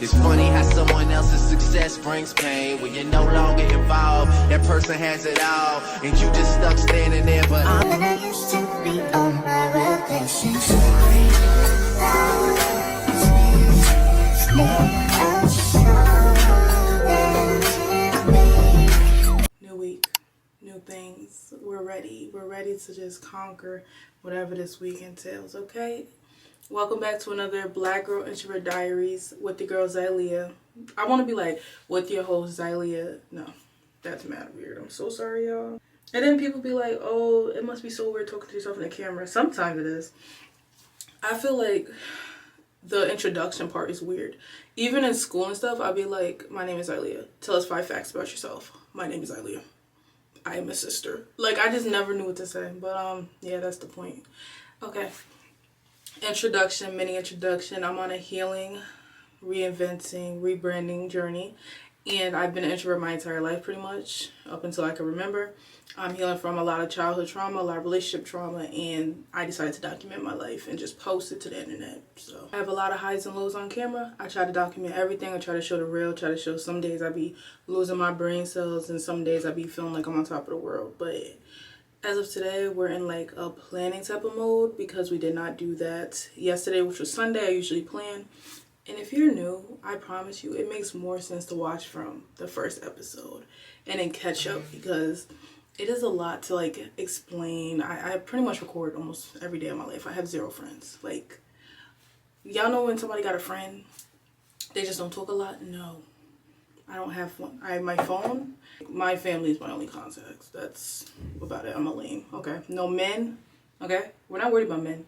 It's funny how someone else's success brings pain. When you're no longer involved, that person has it all, and you just stuck standing there. But I used to be on my relationship. New week, new things. We're ready. We're ready to just conquer whatever this week entails, okay? Welcome back to another Black Girl Introvert Diaries with the girl Xylia. I want to be like, with your host Xylia. No, that's mad weird. I'm so sorry, y'all. And then people be like, oh, it must be so weird talking to yourself in the camera. Sometimes it is. I feel like the introduction part is weird. Even in school and stuff, I'll be like, my name is Xylia. Tell us 5 facts about yourself. My name is Xylia. I am a sister. Like, I just never knew what to say. But, yeah, that's the point. Okay. Introduction, mini introduction. I'm on a healing, reinventing, rebranding journey. And I've been an introvert my entire life, pretty much, up until I can remember. I'm healing from a lot of childhood trauma, a lot of relationship trauma, and I decided to document my life and just post it to the internet. So I have a lot of highs and lows on camera. I try to document everything. I try to show the real, try to show some days I be losing my brain cells, and some days I be feeling like I'm on top of the world. But as of today, we're in like a planning type of mode because we did not do that yesterday, which was Sunday. I usually plan. And if you're new, I promise you, it makes more sense to watch from the first episode and then catch up because it is a lot to like explain. I pretty much record almost every day of my life. I have 0 friends. Like, y'all know when somebody got a friend, they just don't talk a lot? No, I don't have one. I have my phone. My family is my only contacts. That's about it. I'm a lame. Okay. No men. Okay. We're not worried about men.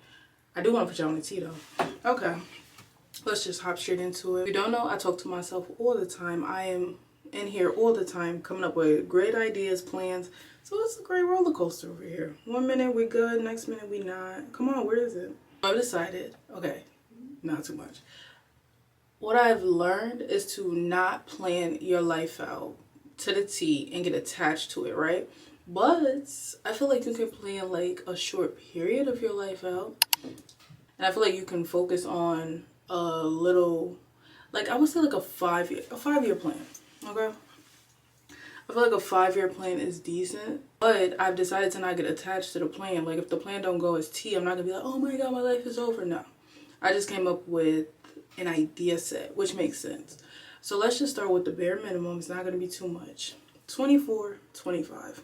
I do want to put y'all on the T though. Okay. Let's just hop straight into it. If you don't know, I talk to myself all the time. I am in here all the time coming up with great ideas, plans. So it's a great roller coaster over here. 1 minute we good, next minute we not. Come on, where is it? I've decided, okay, not too much. What I've learned is to not plan your life out to the T and get attached to it, right? But I feel like you can plan like a short period of your life out. And I feel like you can focus on a little, like I would say like a 5-year plan, okay? I feel like a 5-year plan is decent, but I've decided to not get attached to the plan. Like if the plan don't go as T, I'm not gonna be like, oh my god, my life is over. No, I just came up with an idea set, which makes sense. So let's just start with the bare minimum. It's not gonna be too much. 24, 25.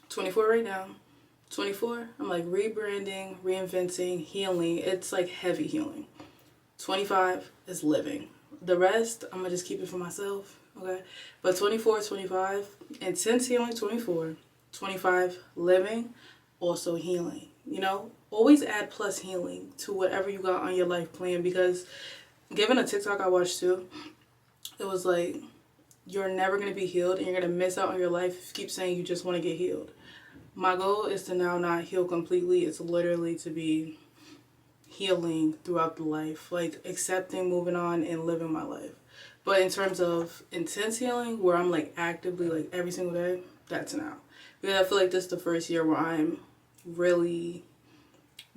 24 right now. 24, I'm like rebranding, reinventing, healing. It's like heavy healing. 25 is living. The rest, I'm gonna just keep it for myself, okay? But 24, 25, intense healing, 24, 25, living, also healing. You know, always add plus healing to whatever you got on your life plan, because given a TikTok I watched too, it was like, you're never gonna be healed and you're gonna miss out on your life if you keep saying you just wanna get healed. My goal is to now not heal completely. It's literally to be healing throughout the life, like accepting, moving on, and living my life. But in terms of intense healing, where I'm like actively like every single day, that's now. Because I feel like this is the first year where I'm really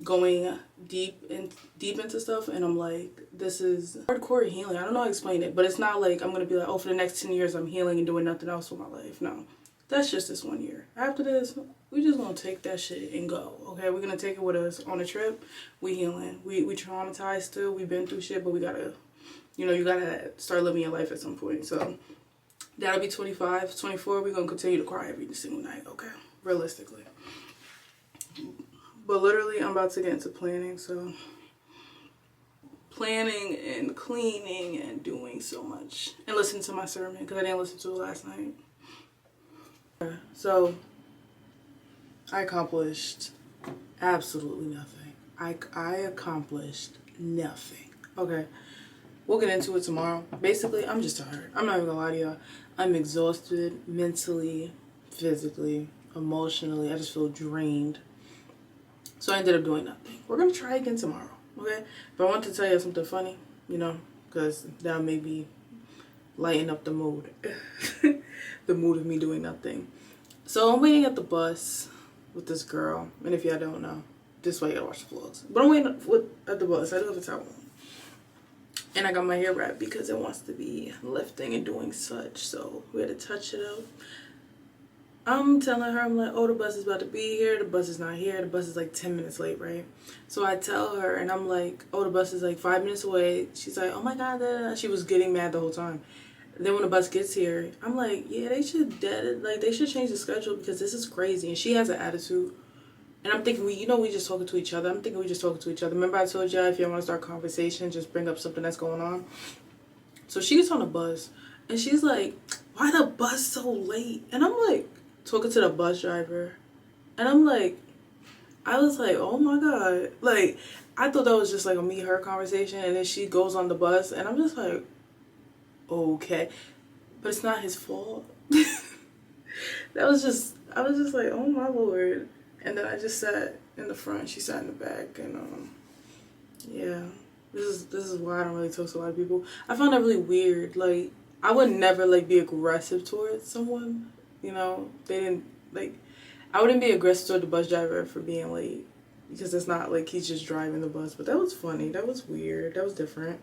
going deep into stuff, and I'm like, this is hardcore healing. I don't know how to explain it, but it's not like I'm gonna be like, oh, for the next 10 years I'm healing and doing nothing else with my life. No, that's just this 1 year. After this, we just gonna take that shit and go, okay? We're gonna take it with us on a trip. We healing. We traumatized still. We've been through shit, but we gotta, you know, you gotta start living your life at some point. So that'll be 25. 24, we're gonna continue to cry every single night, okay? Realistically. But literally, I'm about to get into planning, so planning and cleaning and doing so much. And listening to my sermon, because I didn't listen to it last night. So I accomplished absolutely nothing. I accomplished nothing. Okay, we'll get into it tomorrow. Basically, I'm just tired. I'm not even gonna lie to y'all. I'm exhausted mentally, physically, emotionally. I just feel drained. So I ended up doing nothing. We're gonna try again tomorrow, okay? But I want to tell you something funny, you know, because that'll maybe lighten up the mood. The mood of me doing nothing. So I'm waiting at the bus with this girl, and if y'all don't know, this is why you gotta watch the vlogs. But I'm waiting at the bus. I do have a towel on. And I got my hair wrapped because it wants to be lifting and doing such. So we had to touch it up. I'm telling her, I'm like, oh, the bus is about to be here. The bus is not here. The bus is like 10 minutes late, right? So I tell her, and I'm like, oh, the bus is like 5 minutes away. She's like, oh my God. She was getting mad the whole time. Then when the bus gets here, I'm like, yeah, they should change the schedule because this is crazy. And she has an attitude. And I'm thinking, we just talking to each other. I'm thinking we just talking to each other. Remember I told y'all if y'all want to start a conversation, just bring up something that's going on. So she gets on the bus, and she's like, why the bus so late? And I'm like, talking to the bus driver. And I'm like, I was like, oh my God. Like, I thought that was just like a me-her conversation. And then she goes on the bus, and I'm just like, okay. But it's not his fault. I was just like, oh my Lord. And then I just sat in the front. She sat in the back. And, yeah. This is why I don't really talk to a lot of people. I found that really weird. Like, I would never, like, be aggressive towards someone. You know? They didn't, like... I wouldn't be aggressive toward the bus driver for being late. Because it's not like he's just driving the bus. But that was funny. That was weird. That was different.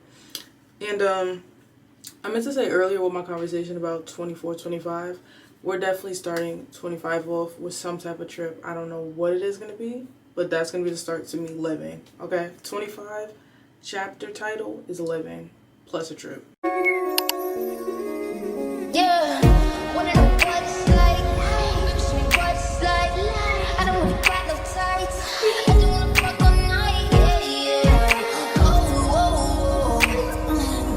And, I meant to say earlier with my conversation about 24, 25... We're definitely starting 25 off with some type of trip. I don't know what it is going to be, but that's going to be the start to me living. Okay? 25 chapter title is living plus a trip. Yeah. Wanna know what it's like? Show me what it's like. I don't wanna got no tights. I just wanna fuck all night. Yeah, yeah. Oh,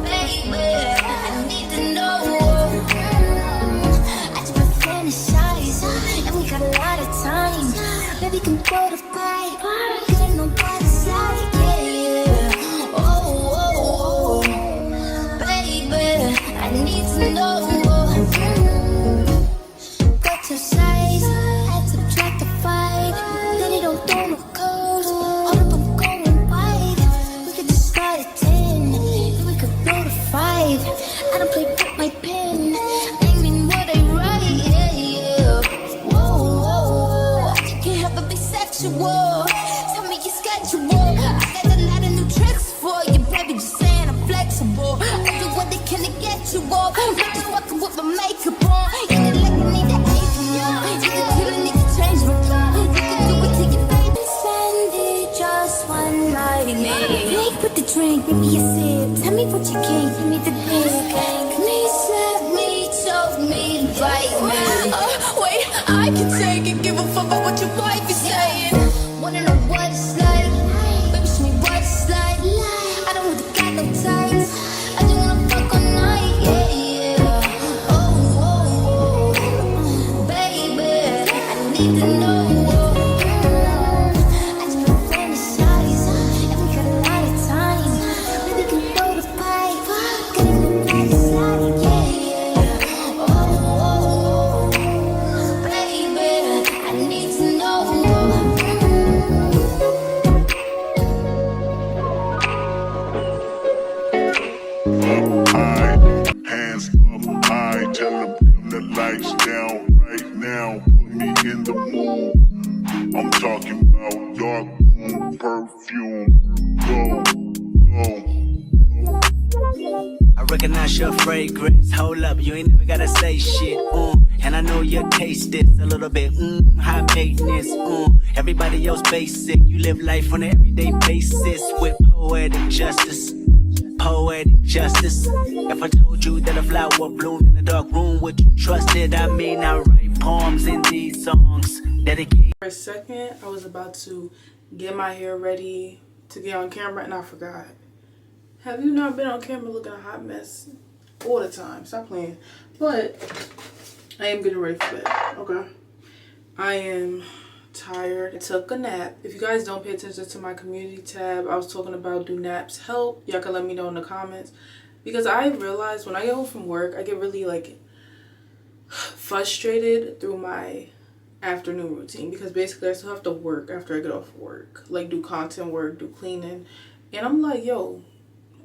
baby, I need to know. And we got a lot of time. Baby, can go to fight. Cause I know what it's like. Yeah, yeah. Oh, baby, I need to know. Got your size, had to subtract the 5. Then it don't throw no curves. Hold up, I'm going wide. We could just start at 10. Then we could go to 5. I don't play with my pen. I mean what I write. Yeah, yeah. Can't help but be sexual. Tell me your schedule. I got a lot of new tricks for you, baby. Just saying I'm flexible. I do what they can to get you off. Not just fucking with my makeup on. You can like me, need the apron on. You can kill a nigga, change my plan. You can do it to your baby. Spend it just one night. Make with the drink, give me a sip. Tell me what you can, give me the dick. Me, slap me, choke me, bite me. Wait, I can take it. Give a fuck about what your wife is saying. Wanna know what it's like? Baby, show me what it's like. I don't want to got no tights. I just wanna fuck all night. Yeah, yeah. Oh, baby, I need to know. I just wanna fantasize, and we got a lot of time. Baby, can throw the pipe. Got a new black slide. Yeah, yeah. Oh, baby, I need to know. High, hands up high, tell them dim the lights down right now, put me in the mood. I'm talking about dark room perfume. Go, go. I recognize your fragrance. Hold up, you ain't never gotta say shit. And I know your taste is a little bit high maintenance. Everybody else basic. You live life on an everyday basis with poetic justice. Poetic justice. If I told you that a flower bloomed in a dark room, would you trust it? I mean, I write poems in these songs dedicated. For a second, I was about to get my hair ready to get on camera, and I forgot. Have you not been on camera looking a hot mess all the time? Stop playing. But I am getting ready for bed. Okay. I am tired. I took a nap. If you guys don't pay attention to my community tab, I was talking about do naps help? Y'all can let me know in the comments. Because I realized when I get home from work, I get really like frustrated through my afternoon routine. Because basically I still have to work after I get off work. Like do content work, do cleaning. And I'm like, yo,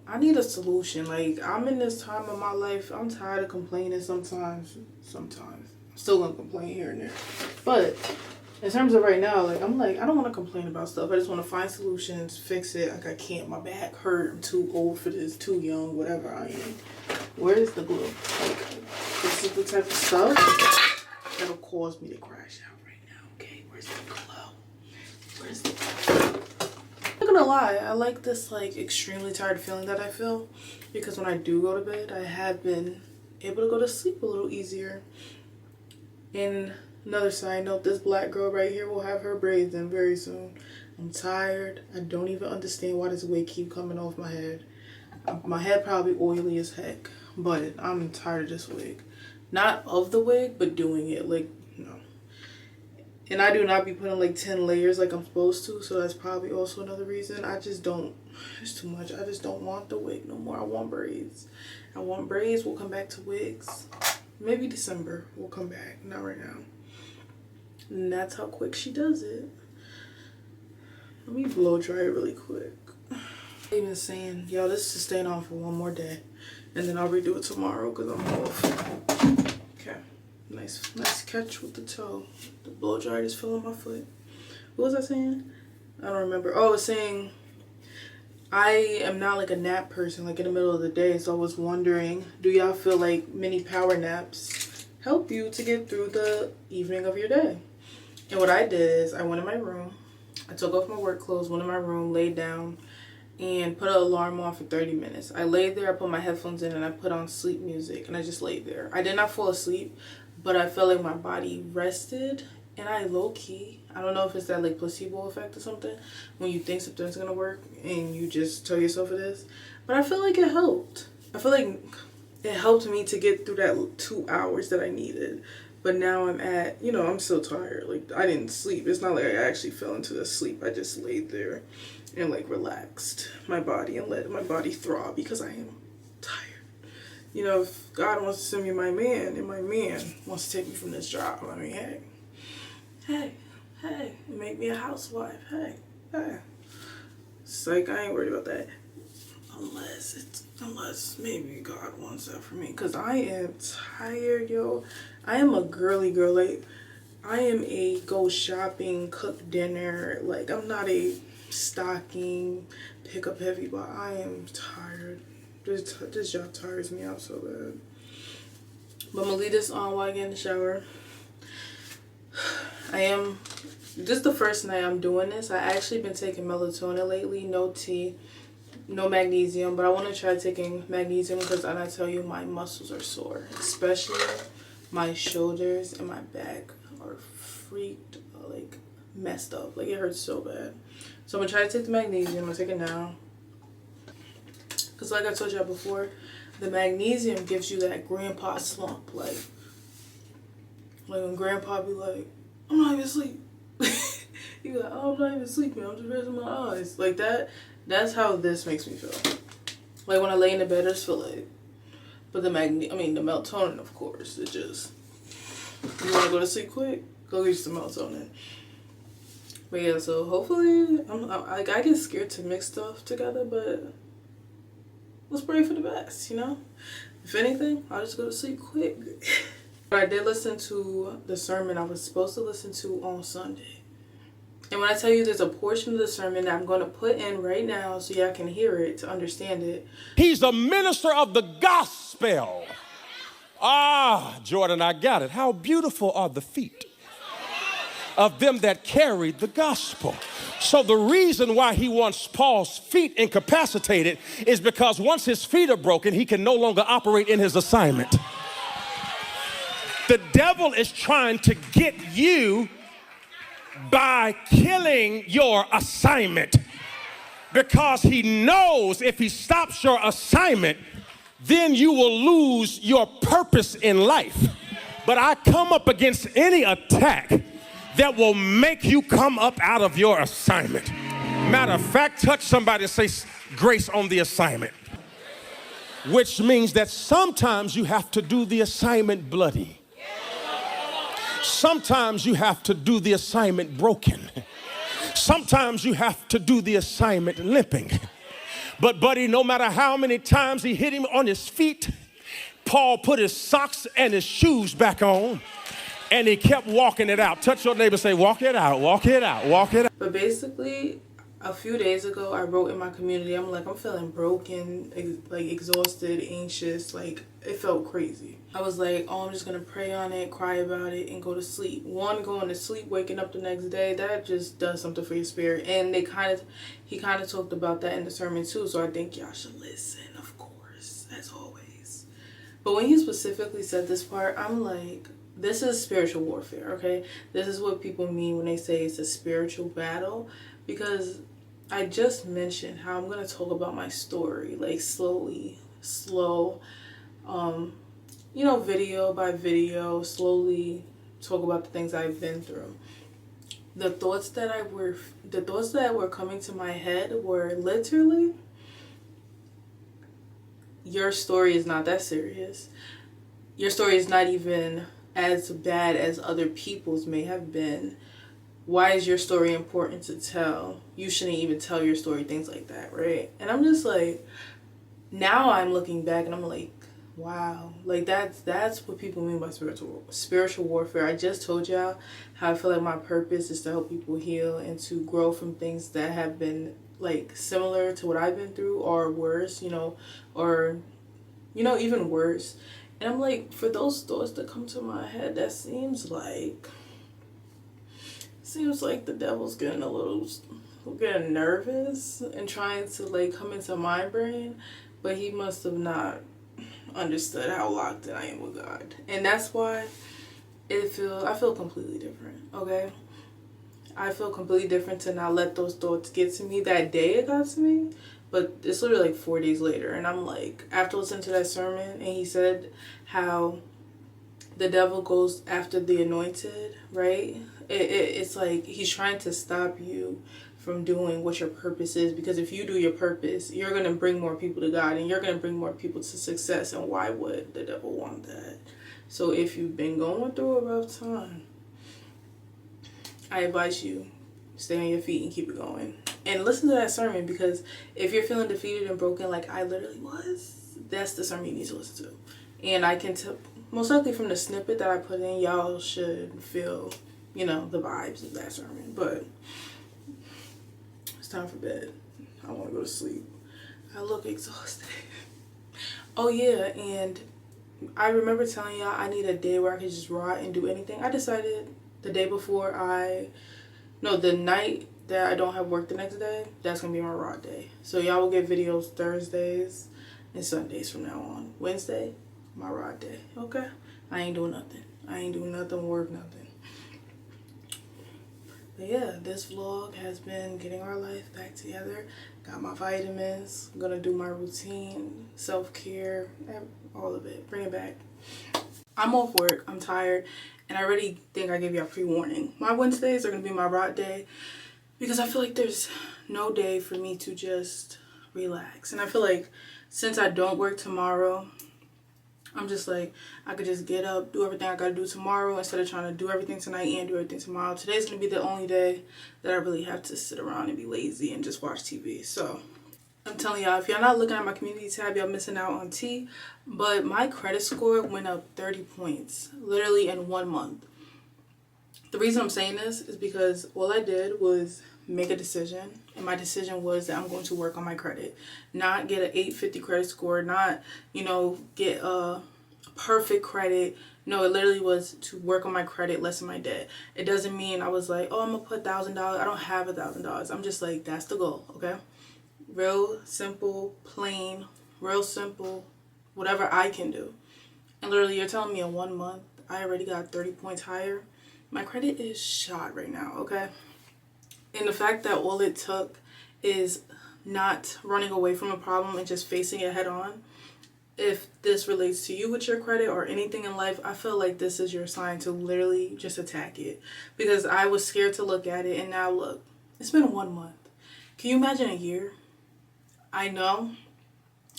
I need a solution. Like, I'm in this time of my life, I'm tired of complaining sometimes. I'm still gonna complain here and there. But in terms of right now, like, I'm like, I don't want to complain about stuff. I just want to find solutions, fix it. Like, I can't, my back hurt, I'm too old for this, too young, whatever I am. Where is the glue? Like, this is the type of stuff that'll cause me to crash out right now, okay? Where's the glue? Where's the glue? I'm not gonna lie, I like this, like, extremely tired feeling that I feel, because when I do go to bed, I have been able to go to sleep a little easier. And another side note, this black girl right here will have her braids in very soon. I'm tired. I don't even understand why this wig keep coming off my head. My head probably oily as heck, but I'm tired of this wig. Not of the wig, but doing it. Like, no. And I do not be putting like 10 layers like I'm supposed to, so that's probably also another reason. I just don't, it's too much. I just don't want the wig no more. I want braids. I want braids. We'll come back to wigs. Maybe December we'll come back. Not right now. And that's how quick she does it. Let me blow dry it really quick. Even saying, yo, this is staying on for one more day, and then I'll redo it tomorrow because I'm off. Okay, nice catch with the toe. The blow dryer is filling my foot. What was I saying? I don't remember. Oh, I was saying I am not like a nap person, like in the middle of the day. So I was wondering, do y'all feel like mini power naps help you to get through the evening of your day? And what I did is I went in my room, I took off my work clothes, went in my room, laid down, and put an alarm on for 30 minutes. I laid there, I put my headphones in, and I put on sleep music, and I just laid there. I did not fall asleep, but I felt like my body rested, and I low-key, I don't know if it's that like placebo effect or something, when you think something's gonna work, and you just tell yourself it is, but I feel like it helped. I feel like it helped me to get through that 2 hours that I needed. But now I'm at, you know, I'm so tired. Like, I didn't sleep. It's not like I actually fell into the sleep. I just laid there and like relaxed my body and let my body throb because I am tired. You know, if God wants to send me my man and my man wants to take me from this job, I mean, hey, make me a housewife. Hey. It's like, I ain't worried about that. Unless maybe God wants that for me. Because I am tired, yo. I am a girly girl. Like, I am a go shopping, cook dinner. Like, I'm not a stocking, pick up heavy, but I am tired. This job tires me out so bad. But I'm going to leave this on while I get in the shower. This is the first night I'm doing this. I actually been taking melatonin lately. No tea. No magnesium, but I want to try taking magnesium because I tell you, my muscles are sore, especially my shoulders and my back are freaked, like messed up. Like, it hurts so bad. So I'm gonna try to take the magnesium. I'm gonna take it now because, like I told y'all before, the magnesium gives you that grandpa slump, like when grandpa be like, I'm not even asleep. He be like, oh, I'm not even sleeping, I'm just resting my eyes, like that. That's how this makes me feel. Like, when I lay in the bed, I just feel like, but the melatonin, of course, it just, you want to go to sleep quick, go get some melatonin. But yeah, so hopefully, I get scared to mix stuff together, but let's pray for the best, you know? If anything, I'll just go to sleep quick. But I did listen to the sermon I was supposed to listen to on Sunday. And when I tell you there's a portion of the sermon that I'm going to put in right now so y'all can hear it, to understand it. He's a minister of the gospel. Ah, Jordan, I got it. How beautiful are the feet of them that carry the gospel. So the reason why he wants Paul's feet incapacitated is because once his feet are broken, he can no longer operate in his assignment. The devil is trying to get you by killing your assignment, because he knows if he stops your assignment, then you will lose your purpose in life. But I come up against any attack that will make you come up out of your assignment. Matter of fact, touch somebody and say, grace on the assignment. Which means that sometimes you have to do the assignment bloody. Sometimes you have to do the assignment broken. Sometimes you have to do the assignment limping. But buddy, no matter how many times he hit him on his feet, Paul put his socks and his shoes back on And he kept walking it out. Touch your neighbor, say, walk it out, walk it out, walk it out. But basically, a few days ago, I wrote in my community, I'm like, I'm feeling broken, like exhausted, anxious, like it felt crazy. I was like, oh, I'm just gonna pray on it, cry about it, and go to sleep. One, going to sleep, waking up the next day, that just does something for your spirit. And he kind of talked about that in the sermon too, so I think y'all should listen, of course, as always. But when he specifically said this part, I'm like, this is spiritual warfare, okay? This is what people mean when they say it's a spiritual battle, because I just mentioned how I'm going to talk about my story, like slowly, slow, video by video, slowly talk about the things I've been through. The thoughts that were coming to my head were literally, your story is not that serious. Your story is not even as bad as other people's may have been. Why is your story important to tell? You shouldn't even tell your story, things like that, right? And I'm just like, now I'm looking back and I'm like, wow, like that's what people mean by spiritual warfare. I just told y'all how I feel like my purpose is to help people heal and to grow from things that have been like similar to what I've been through or worse, or even worse. And I'm like, for those thoughts that come to my head, that seems like the devil's getting getting nervous and trying to like come into my brain, but he must have not understood how locked in I am with God. And that's why I feel completely different, okay? I feel completely different to not let those thoughts get to me. That day it got to me, but it's literally like 4 days later. And I'm like, after listening to that sermon, and he said how the devil goes after the anointed, right? It's like he's trying to stop you from doing what your purpose is, because if you do your purpose, you're going to bring more people to God and you're going to bring more people to success. And why would the devil want that? So if you've been going through a rough time, I advise you, stay on your feet and keep it going. And listen to that sermon, because if you're feeling defeated and broken like I literally was, that's the sermon you need to listen to. And I can tell, most likely from the snippet that I put in, y'all should feel, the vibes of that sermon. But it's time for bed. I want to go to sleep. I look exhausted. Oh yeah, and I remember telling y'all I need a day where I can just rot and do anything. I decided the day before the night that I don't have work the next day, that's going to be my rot day. So y'all will get videos Thursdays and Sundays from now on. Wednesday, my rot day, okay? I ain't doing nothing. Work nothing. But yeah, this vlog has been getting our life back together. Got my vitamins. I'm going to do my routine, self-care, all of it. Bring it back. I'm off work. I'm tired. And I already think I gave you a pre-warning. My Wednesdays are going to be my rot day, because I feel like there's no day for me to just relax. And I feel like since I don't work tomorrow, I'm just like, I could just get up, do everything I got to do tomorrow instead of trying to do everything tonight and do everything tomorrow. Today's going to be the only day that I really have to sit around and be lazy and just watch TV. So I'm telling y'all, if y'all not looking at my community tab, y'all missing out on tea. But my credit score went up 30 points, literally in 1 month. The reason I'm saying this is because all I did was make a decision, and my decision was that I'm going to work on my credit, not get an 850 credit score, not get a perfect credit. No, it literally was to work on my credit, lessen my debt. It doesn't mean I was like, oh, I'm gonna put $1,000. I don't have $1,000. I'm just like, that's the goal, okay? Real simple, plain, real simple, whatever I can do. And literally, you're telling me in 1 month I already got 30 points higher. My credit is shot right now, okay? And the fact that all it took is not running away from a problem and just facing it head on. If this relates to you with your credit or anything in life, I feel like this is your sign to literally just attack it. Because I was scared to look at it, and now look, it's been 1 month. Can you imagine a year? I know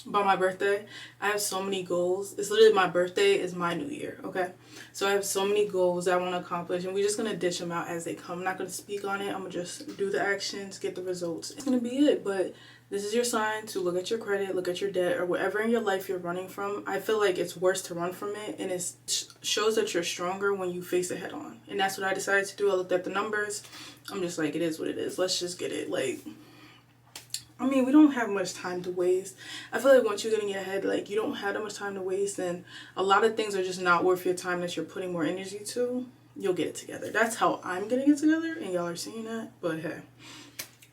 by my birthday, I have so many goals. It's literally my birthday is my new year, okay? So I have so many goals I want to accomplish, and we're just going to dish them out as they come. I'm not going to speak on it. I'm going to just do the actions, get the results. It's going to be it, but this is your sign to look at your credit, look at your debt, or whatever in your life you're running from. I feel like it's worse to run from it, and it shows that you're stronger when you face it head on. And that's what I decided to do. I looked at the numbers. I'm just like, it is what it is. Let's just get it. Like, I mean, we don't have much time to waste. I feel like once you get in your head, like, you don't have that much time to waste, and a lot of things are just not worth your time that you're putting more energy to. You'll get it together. That's how I'm getting it together, and y'all are seeing that. But hey,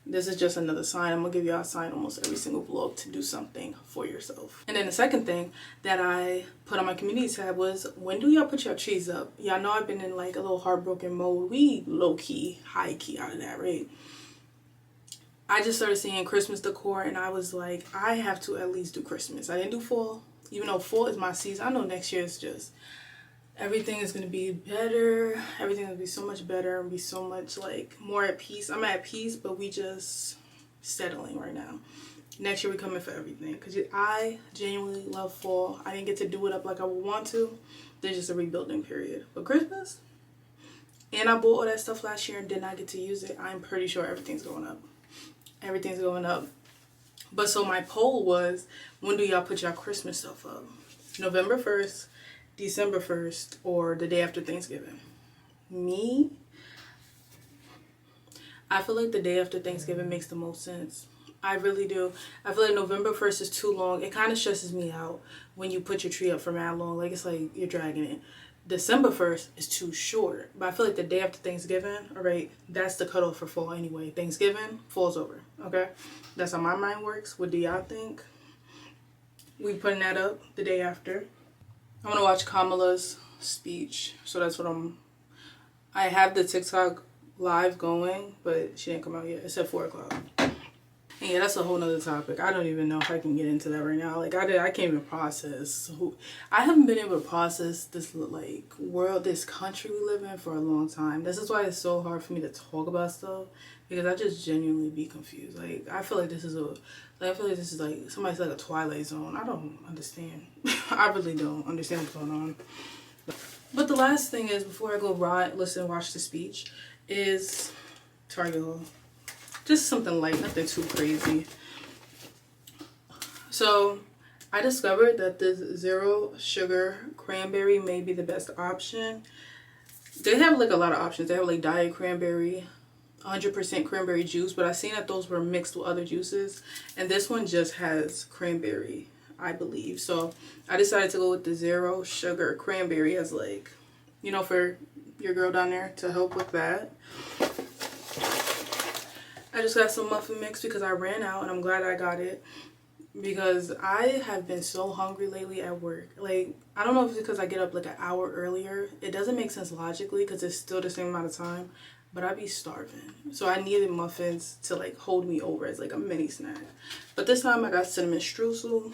this is just another sign. I'm gonna give y'all a sign almost every single vlog to do something for yourself. And then the second thing that I put on my community tab was, when do y'all put your trees up? Y'all know I've been in like a little heartbroken mode. We low-key, high-key out of that, right? I just started seeing Christmas decor, and I was like, I have to at least do Christmas. I didn't do fall, even though fall is my season. I know next year is just, everything is going to be better. Everything will be so much better and be so much like more at peace. I'm at peace, but we just settling right now. Next year we come in for everything, because I genuinely love fall. I didn't get to do it up like I would want to. There's just a rebuilding period. But Christmas, and I bought all that stuff last year and did not get to use it. I'm pretty sure everything's going up. Everything's going up. But so my poll was, when do y'all put y'all Christmas stuff up? November 1st, December 1st, or the day after Thanksgiving? Me, I feel like the day after Thanksgiving makes the most sense. I really do. I feel like November 1st is too long. It kind of stresses me out when you put your tree up for mad long. Like, it's like you're dragging it. December 1st is too short. But I feel like the day after Thanksgiving, all right, that's the cutoff for fall anyway. Thanksgiving, fall's over, okay? That's how my mind works. What do y'all think? We putting that up the day after. I'm going to watch Kamala's speech. So that's what I have the TikTok live going, but she didn't come out yet. It's at 4 o'clock. And yeah, that's a whole nother topic. I don't even know if I can get into that right now. Like, I can't even process. I haven't been able to process this, like, world, this country we live in for a long time. This is why it's so hard for me to talk about stuff, because I just genuinely be confused. Like, I feel like this is like somebody's like a Twilight Zone. I don't understand. I really don't understand what's going on. But the last thing is, before I go watch the speech, is Target haul. Just something light, nothing too crazy. So I discovered that this 0 sugar cranberry may be the best option. They have like a lot of options. They have like diet cranberry, 100% cranberry juice, but I've seen that those were mixed with other juices, and this one just has cranberry, I believe. So I decided to go with the 0 sugar cranberry as, like, you know, for your girl down there, to help with that. I just got some muffin mix because I ran out, and I'm glad I got it, because I have been so hungry lately at work. Like, I don't know if it's because I get up like an hour earlier. It doesn't make sense logically because it's still the same amount of time, but I be starving. So I needed muffins to like hold me over as like a mini snack. But this time I got cinnamon streusel.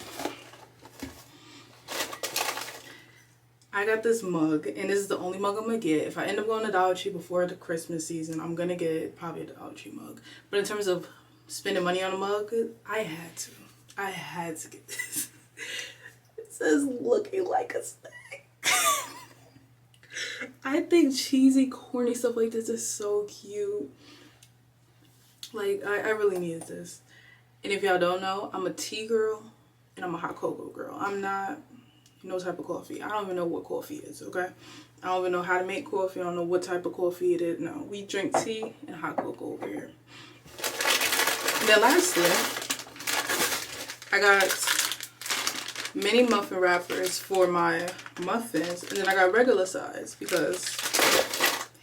I got this mug, and this is the only mug I'm gonna get. If I end up going to Dollar Tree before the Christmas season, I'm gonna get probably a Dollar Tree mug. But in terms of spending money on a mug, I had to get this. It says looking like a snack. I think cheesy, corny stuff like this is so cute. Like, I really needed this. And if y'all don't know, I'm a tea girl and I'm a hot cocoa girl. I'm not no type of coffee. I don't even know what coffee is, okay? I don't even know how to make coffee. I don't know what type of coffee it is. No, we drink tea and hot cocoa over here. And then lastly, I got mini muffin wrappers for my muffins, and then I got regular size because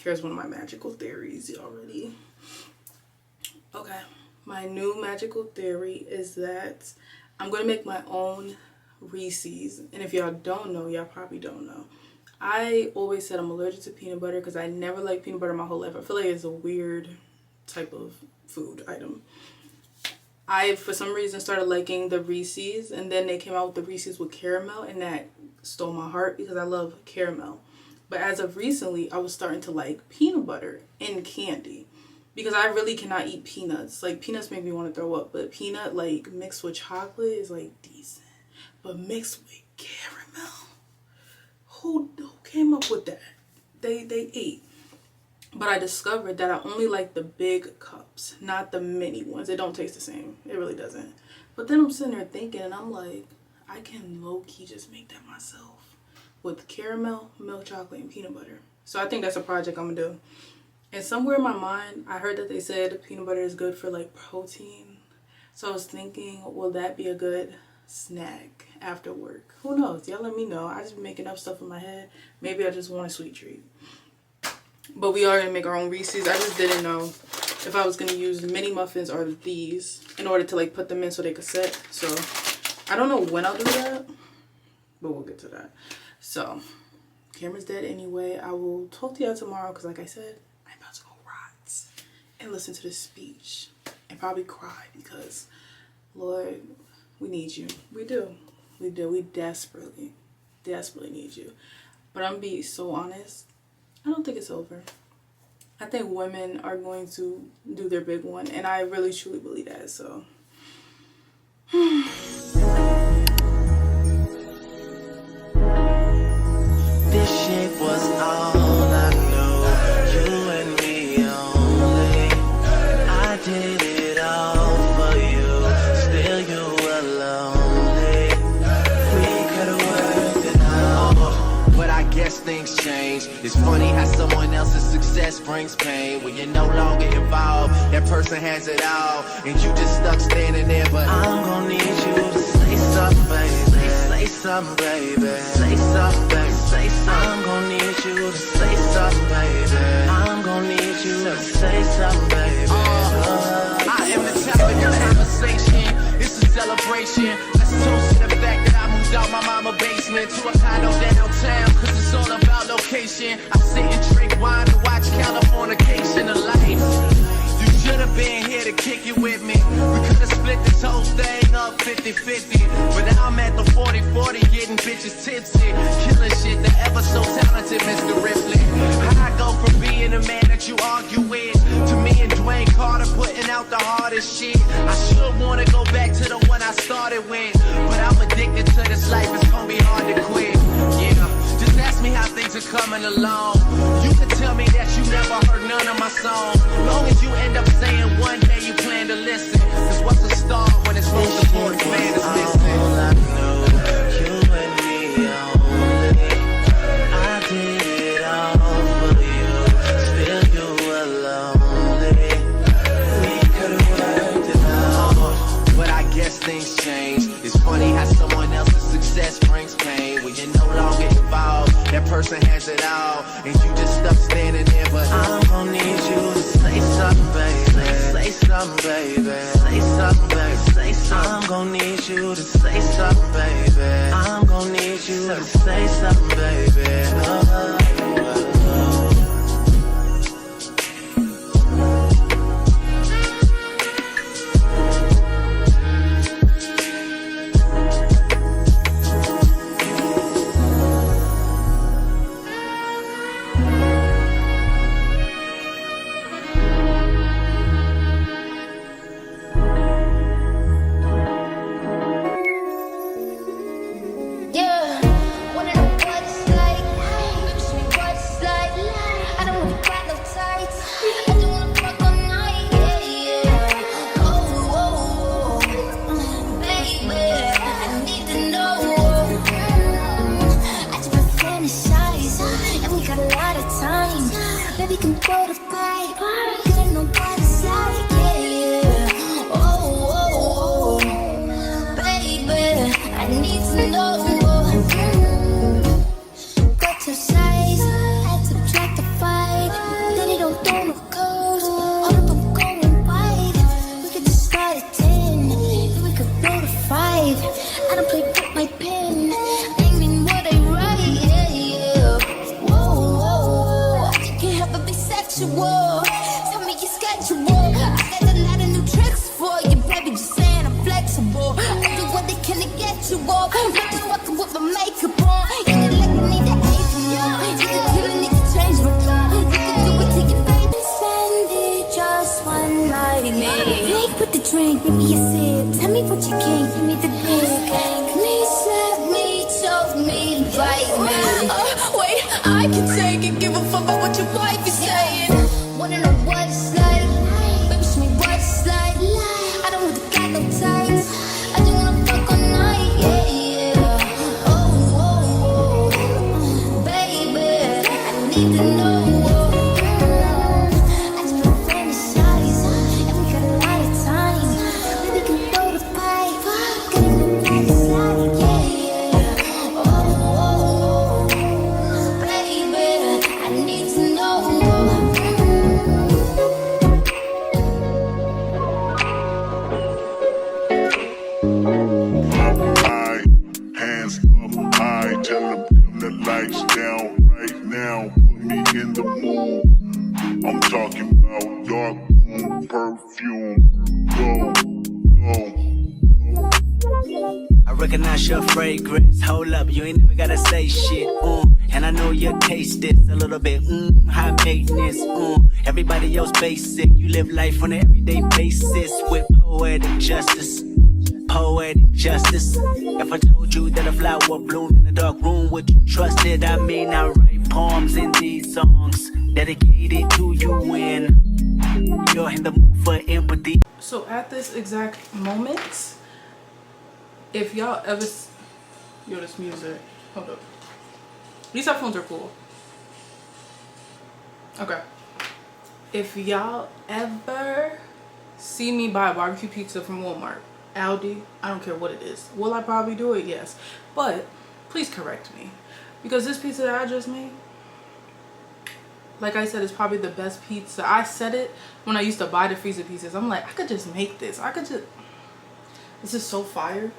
here's one of my magical theories already. Okay, my new magical theory is that I'm gonna make my own Reese's. And if y'all don't know, y'all probably don't know, I always said I'm allergic to peanut butter because I never liked peanut butter my whole life. I feel like it's a weird type of food item. I, for some reason, started liking the Reese's, and then they came out with the Reese's with caramel, and that stole my heart because I love caramel. But as of recently, I was starting to like peanut butter in candy because I really cannot eat peanuts. Like, peanuts make me want to throw up, but peanut, like, mixed with chocolate is, like, decent. but mixed with caramel. Who came up with that? They ate. But I discovered that I only like the big cups, not the mini ones. It don't taste the same. It really doesn't. But then I'm sitting there thinking, and I'm like, I can low-key just make that myself with caramel, milk chocolate, and peanut butter. So I think that's a project I'm gonna do. And somewhere in my mind, I heard that they said peanut butter is good for like protein. So I was thinking, will that be a good snack after work? Who knows? Y'all let me know. I just be making up stuff in my head. Maybe I just want a sweet treat. But we are gonna make our own Reese's. I just didn't know if I was gonna use the mini muffins or these in order to like put them in so they could set. So I don't know when I'll do that, but we'll get to that. So camera's dead anyway. I will talk to y'all tomorrow because like I said, I'm about to go ride and listen to the speech and probably cry because Lord, we need you. We do. We desperately need you. But I'm gonna be so honest, I don't think it's over. I think women are going to do their big one, and I really truly believe that. So This shit was all I knew. You and me only. I did it all for you. Still you were lonely. We could've worked it out. But I guess things change. It's funny how someone else's success brings pain. When you're no longer involved, that person has it all, and you just stuck standing there. But I'm gonna need you to say something, baby. Say something, baby. Say something, baby. Say something. I'm gonna need you to say something, baby. I'm gonna need you to say something, baby. I am the topic of conversation. It's a celebration. Let's toast to the fact that I moved out my mama basement to a condo downtown, cause it's all about location. I sit and drink wine and watch Californication of life. You should have been here to kick it with me. We could have split this whole thing up 50-50. But now I'm at the 40-40 getting bitches tipsy. Killing shit, the ever so talented Mr. Ripley. How I go from being a man that you argue with to me and Dwayne Carter putting out the hardest shit. I should wanna go back to the one I started with, but I'm addicted to this life, it's gonna be hard to quit. Yeah, just ask me how things are coming along. You can tell me that you never heard none of my songs, long as you end up saying one day you plan to listen. Cause what's a star when it's most important man is missing? All I know, you and me only. I did it all for you, still you were lonely. We could've worked it out, but I guess things change. It's funny how someone else's success brings pain. When you're no longer involved, that person has it all, and you just stuck standing there. But I'm gonna need you to say something, baby. Say something, baby. Say something, baby. Say something. I'm gonna need you to say something, baby. I'm gonna need you to say something, baby. Yeah, wanna know what it's like? Show me what it's like. I don't wanna got no tights. I just wanna fuck all night. Yeah, yeah. Oh, baby, I need to know. I just wanna fantasize, and we got a lot of time. Baby, can go to fight. Cause I know what it's like. Yeah, yeah. Oh, baby, I need to know. Got your size, had to subtract the 5. Then it don't throw no curves. Hold up, I'm going wide. We could just start at 10, then we could go to 5. I don't play with my pen, aiming what I write. Yeah, yeah. Whoa, can't help but be sexual. Tell me your schedule. I got a lot of new tricks for you, baby. Just saying I'm flexible. I do what they can to get you off. Not just fucking with my makeup on. You can like me, need the apron on. You can kill a nigga, change my car. You can do it to your baby. Spend it just one night. Make with the drink, give me a sip. Tell me what you can, give me the dick. Give me some. fight me. Wait, I can take it, give a fuck about what your wife is saying. Wanna know what it's like? Baby, show me what it's like. I don't really got no tights. I just wanna fuck all night, yeah, yeah. Oh, oh, oh. Baby, I need to know. I just wanna fantasize, and we got a lot of time. Maybe we can throw the pipe, get in the back and slide, yeah, yeah. Oh, oh, oh. Baby, I need to know. High, hands up high, tell them dim the lights down right now. Put me in the mood. I'm talking about dark room perfume. Go, go. I recognize your fragrance. Hold up, you ain't never gotta say shit. And I know you taste this a little bit. High maintenance. Everybody else basic. You live life on an everyday basis with poetic justice. Poetic justice. If I told you that a flower bloomed in a dark room, would you trust it? I mean, I write poems in these songs dedicated to you when you're in the mood for empathy. So at this exact moment, if y'all ever yo, this music, hold up, these headphones are cool. Okay, if y'all ever see me buy a barbecue pizza from Walmart, Aldi, I don't care what it is, will I probably do it? Yes, but please correct me, because this pizza that I just made, like I said, is probably the best pizza. I said it when I used to buy the freezer pizzas. I'm like, I could just make this. This is so fire.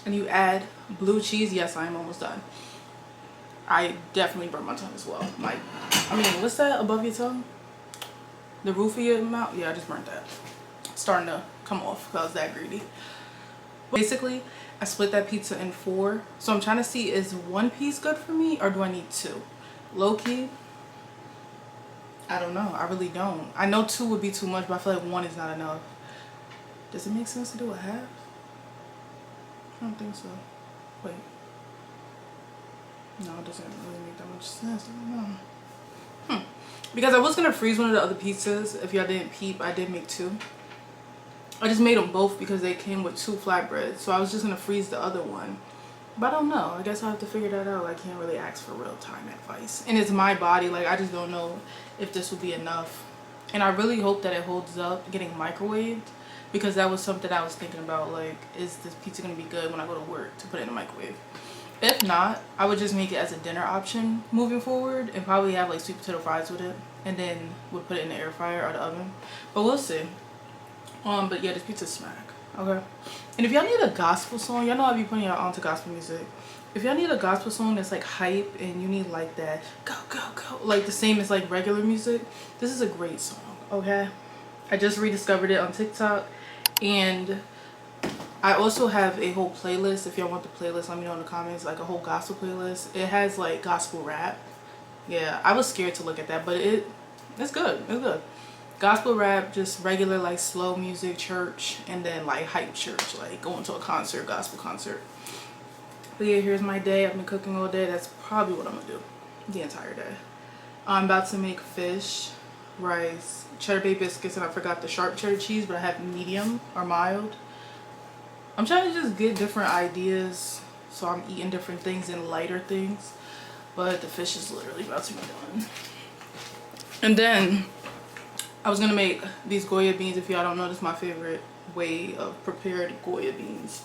And you add blue cheese. Yes, I am almost done. I definitely burnt my tongue as well. Like, I mean, what's that above your tongue? The roof of your mouth? Yeah, I just burnt that. It's starting to come off because I was that greedy. Basically, I split that pizza in 4. So I'm trying to see, is 1 piece good for me or do I need 2? Low key, I don't know. I really don't. I know 2 would be too much, but I feel like 1 is not enough. Does it make sense to do a half? I don't think so. Wait. No, it doesn't really make that much sense. I don't know. Because I was going to freeze one of the other pizzas. If y'all didn't peep, I did make 2. I just made them both because they came with 2 flatbreads. So I was just going to freeze the other one. But I don't know. I guess I'll have to figure that out. I can't really ask for real-time advice. And it's my body. Like, I just don't know if this would be enough. And I really hope that it holds up getting microwaved. Because that was something I was thinking about. Like, is this pizza going to be good when I go to work to put it in the microwave? If not, I would just make it as a dinner option moving forward. And probably have, like, sweet potato fries with it. And then we'll put it in the air fryer or the oven. But we'll see. But yeah, this pizza smack. Okay. And if y'all need a gospel song, y'all know I'll be putting y'all onto gospel music. If y'all need a gospel song that's like hype and you need like that go go go, like the same as like regular music, this is a great song. Okay. I just rediscovered it on TikTok, and I also have a whole playlist. If y'all want the playlist, let me know in the comments. Like a whole gospel playlist. It has like gospel rap. Yeah, I was scared to look at that, but it's good. It's good. Gospel rap, just regular like slow music, church, and then like hype church, like going to a concert, gospel concert. But yeah, here's my day. I've been cooking all day. That's probably what I'm gonna do the entire day. I'm about to make fish, rice, cheddar bay biscuits, and I forgot the sharp cheddar cheese, but I have medium or mild. I'm trying to just get different ideas, so I'm eating different things and lighter things. But the fish is literally about to be done. And then I was gonna make these Goya beans. If y'all don't know, this is my favorite way of prepared Goya beans.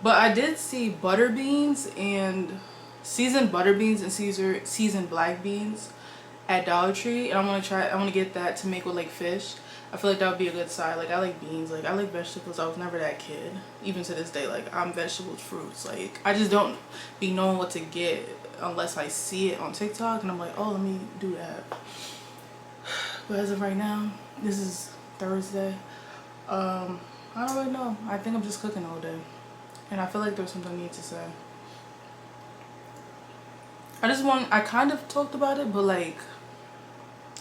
But I did see butter beans and seasoned butter beans and seasoned black beans at Dollar Tree, and I want to get that to make with like fish. I feel like that would be a good side. Like, I like beans, like I like vegetables. I was never that kid. Even to this day, like I'm vegetables, fruits. Like, I just don't be knowing what to get unless I see it on TikTok and I'm like, oh, let me do that. But as of right now, this is Thursday. I don't really know. I think I'm just cooking all day. And I feel like there's something I need to say. I kind of talked about it, but like,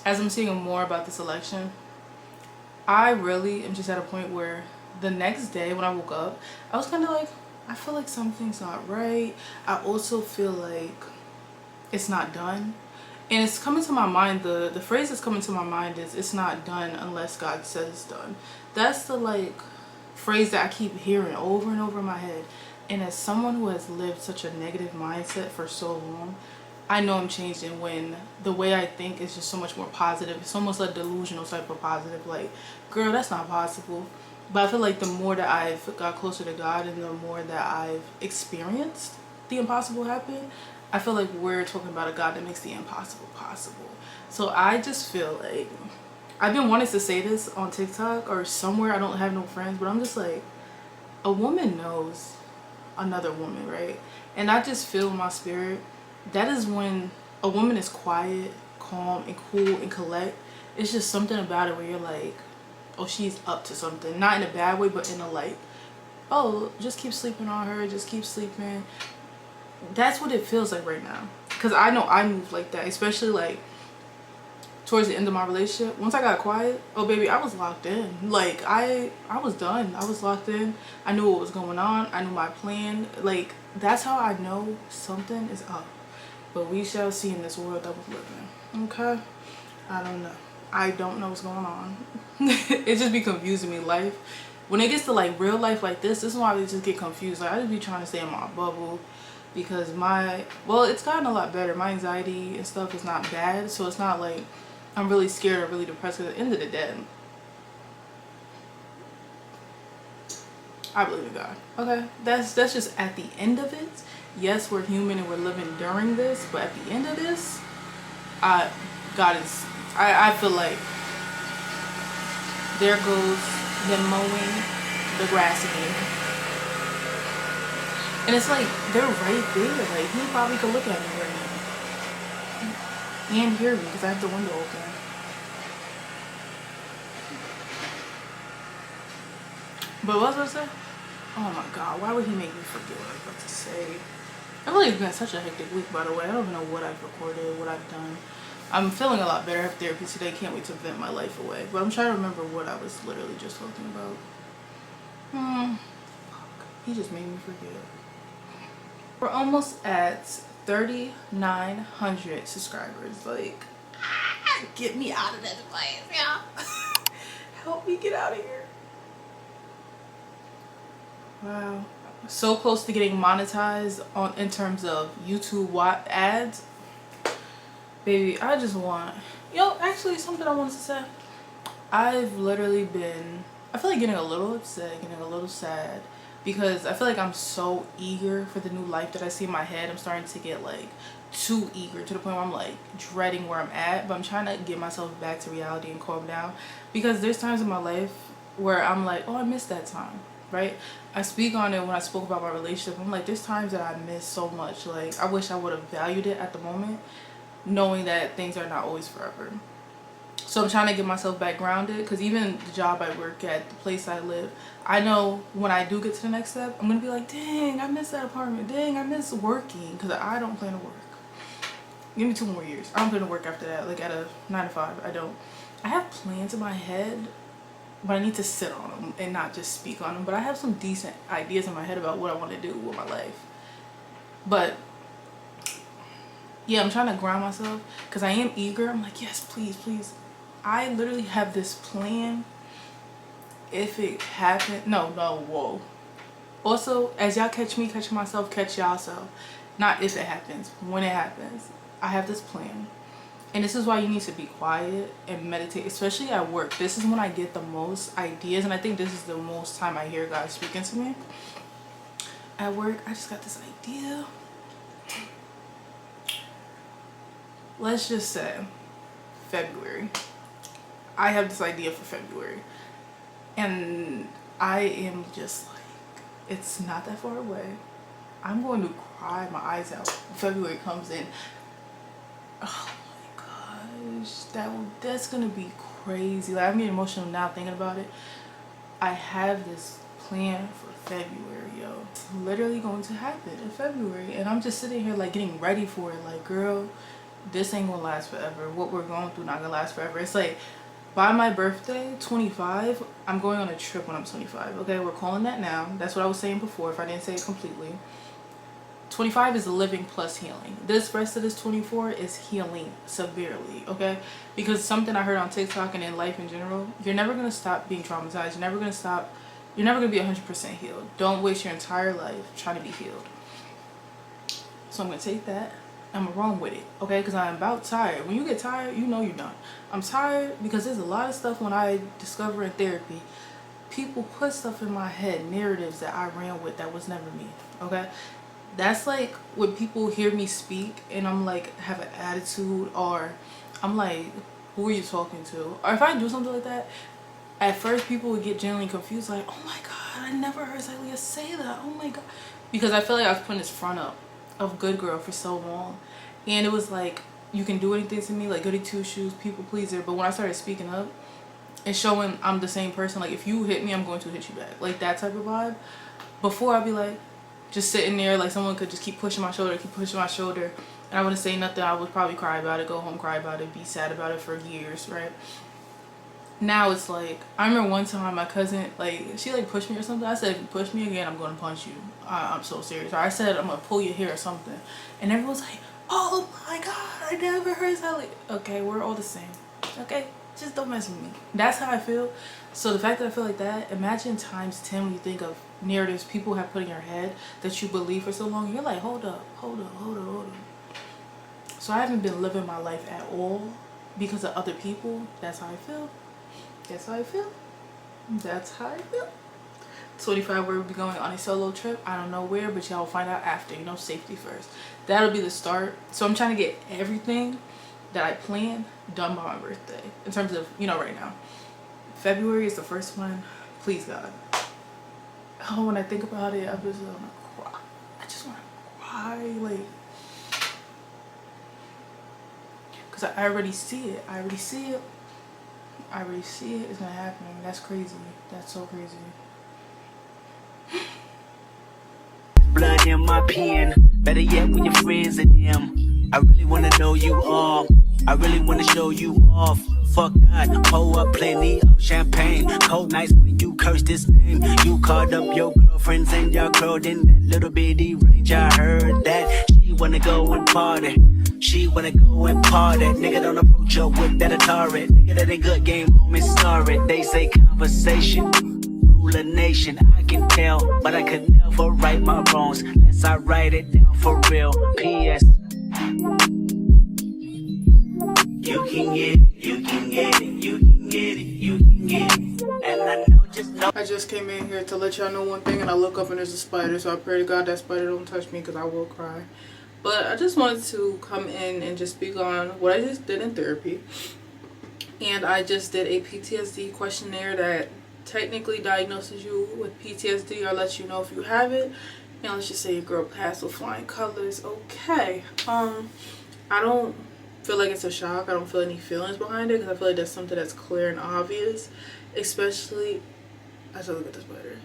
as I'm seeing more about this election, I really am just at a point where the next day when I woke up, I was kind of like, I feel like something's not right. I also feel like it's not done. And it's coming to my mind, the phrase that's coming to my mind is, it's not done unless God says it's done. That's the like phrase that I keep hearing over and over in my head. And as someone who has lived such a negative mindset for so long, I know I'm changing when the way I think is just so much more positive. It's almost like delusional type of positive. Like, girl, that's not possible. But I feel like the more that I've got closer to God and the more that I've experienced the impossible happen, I feel like we're talking about a God that makes the impossible possible. So I just feel like, I've been wanting to say this on TikTok or somewhere, I don't have no friends, but I'm just like, a woman knows another woman, right? And I just feel in my spirit, that is when a woman is quiet, calm, and cool, and collect. It's just something about it where you're like, oh, she's up to something. Not in a bad way, but in a like, oh, just keep sleeping on her, just keep sleeping. That's what it feels like right now. Because I know I move like that, especially like towards the end of my relationship. Once I got quiet, oh baby, I was locked in. Like I was done. I was locked in. I knew what was going on. I knew my plan. Like, that's how I know something is up. But we shall see in this world that we live in. Okay? I don't know. I don't know what's going on. It just be confusing me. Life, when it gets to like real life like this is why I just get confused. Like, I just be trying to stay in my bubble because it's gotten a lot better. My anxiety and stuff is not bad, so it's not like I'm really scared or really depressed. At the end of the day, I believe in God. Okay, that's just at the end of it. Yes, we're human and we're living during this, but at the end of this, God is. I feel like there goes them mowing the grass again, and it's like they're right there. Like, he probably could look at me right now and hear me because I have the window open. But what was I say? Oh my God, why would he make me forget what I was about to say? I feel like it's been such a hectic week, by the way. I don't even know what I've recorded, what I've done. I'm feeling a lot better. I have therapy today. Can't wait to vent my life away. But I'm trying to remember what I was literally just talking about. He just made me forget. We're almost at 3,900 subscribers. Like, get me out of this place, yeah. Help me get out of here. Wow. So close to getting monetized in terms of YouTube ads. Baby, I just want, actually something I wanted to say. I've literally been, I feel like getting a little upset, getting a little sad, because I feel like I'm so eager for the new life that I see in my head. I'm starting to get like too eager to the point where I'm like dreading where I'm at, but I'm trying to get myself back to reality and calm down, because there's times in my life where I'm like, oh, I missed that time, right? I speak on it when I spoke about my relationship. I'm like, there's times that I miss so much. Like, I wish I would have valued it at the moment, knowing that things are not always forever. So I'm trying to get myself back grounded, because even the job I work at, the place I live, I know when I do get to the next step, I'm gonna be like, dang, I miss that apartment, dang, I miss working, because I don't plan to work. Give me 2 more years. I don't plan to work after that, like at a 9 to 5. I don't. I have plans in my head, but I need to sit on them and not just speak on them. But I have some decent ideas in my head about what I want to do with my life. But yeah, I'm trying to ground myself because I am eager. I'm like, yes, please, please. I literally have this plan. If it happens, whoa. Also, as y'all catch me catching myself, catch y'all self. Not if it happens, when it happens. I have this plan. And this is why you need to be quiet and meditate, especially at work. This is when I get the most ideas, and I think this is the most time I hear God speaking to me. At work, I just got this idea. Let's just say February. I have this idea for February. And I am just like, it's not that far away. I'm going to cry my eyes out when February comes in. Oh my gosh, that's gonna be crazy. Like, I'm getting emotional now thinking about it. I have this plan for February, yo. It's literally going to happen in February, and I'm just sitting here like getting ready for it. Like, girl, this ain't gonna last forever. What we're going through not gonna last forever. It's like, by my birthday, 25, I'm going on a trip when I'm 25. Okay, we're calling that now. That's what I was saying before if I didn't say it completely. 25 is living plus healing. This rest of this 24 is healing severely, okay? Because something I heard on TikTok and in life in general, you're never going to stop being traumatized. You're never going to be 100% healed. Don't waste your entire life trying to be healed. So I'm going to take that. I'm gonna run with it, okay? Because I'm about tired. When you get tired, you know you're done. I'm tired because there's a lot of stuff when I discover in therapy. People put stuff in my head, narratives that I ran with that was never me, okay? That's like when people hear me speak and I'm like, have an attitude, or I'm like, who are you talking to? Or if I do something like that, at first people would get genuinely confused, like, oh my God, I never heard Zylia say that, oh my God. Because I feel like I was putting this front up of good girl for so long, and it was like, you can do anything to me, like goody two shoes, people pleaser. But when I started speaking up and showing I'm the same person, like if you hit me, I'm going to hit you back, like that type of vibe. Before I'd be like just sitting there, like someone could just keep pushing my shoulder, and I wouldn't say nothing. I would probably cry about it, go home, cry about it, be sad about it for years, right? Now it's like, I remember one time my cousin, like, she like pushed me or something. I said, if you push me again, I'm going to punch you. I'm so serious. Or I said, I'm going to pull your hair or something. And everyone's like, oh my God, I never heard that. Like, okay, we're all the same. Okay, just don't mess with me. That's how I feel. So the fact that I feel like that, imagine times 10 when you think of narratives people have put in your head that you believe for so long. You're like, hold up. So I haven't been living my life at all because of other people. That's how I feel. That's how I feel. 25, we'll be going on a solo trip. I don't know where, but y'all will find out after. You know, safety first. That'll be the start. So I'm trying to get everything that I planned done by my birthday. In terms of, you know, right now. February is the first one. Please, God. Oh, when I think about it, I'm just want to cry. I just want to cry. Like, because I already see it. It's not happening. That's crazy. That's so crazy. Blood in my pen. Better yet when your friends are them. I really wanna know you all. I really wanna show you off. Fuck God, pour up plenty of champagne. Cold nights when you curse this name. You called up your girlfriends and y'all curled in that little bitty range. I heard that she wanna go and party. Nigga, don't approach her with that Atari. Nigga, that ain't good game, homie, sorry. They say conversation rule a nation. I can tell, but I could never right my wrongs unless I write it down for real. P.S. You can get it, you can get it, you can get it, you can get it. And I know, just know. I just came in here to let y'all know one thing, and I look up and there's a spider, so I pray to God that spider don't touch me because I will cry. But I just wanted to come in and just speak on what I just did in therapy. And I just did a PTSD questionnaire that technically diagnoses you with PTSD or lets you know if you have it. And let's just say your girl passed with flying colors. Okay. I don't feel like it's a shock. I don't feel any feelings behind it because I feel like that's something that's clear and obvious. Especially, I should look at this spider.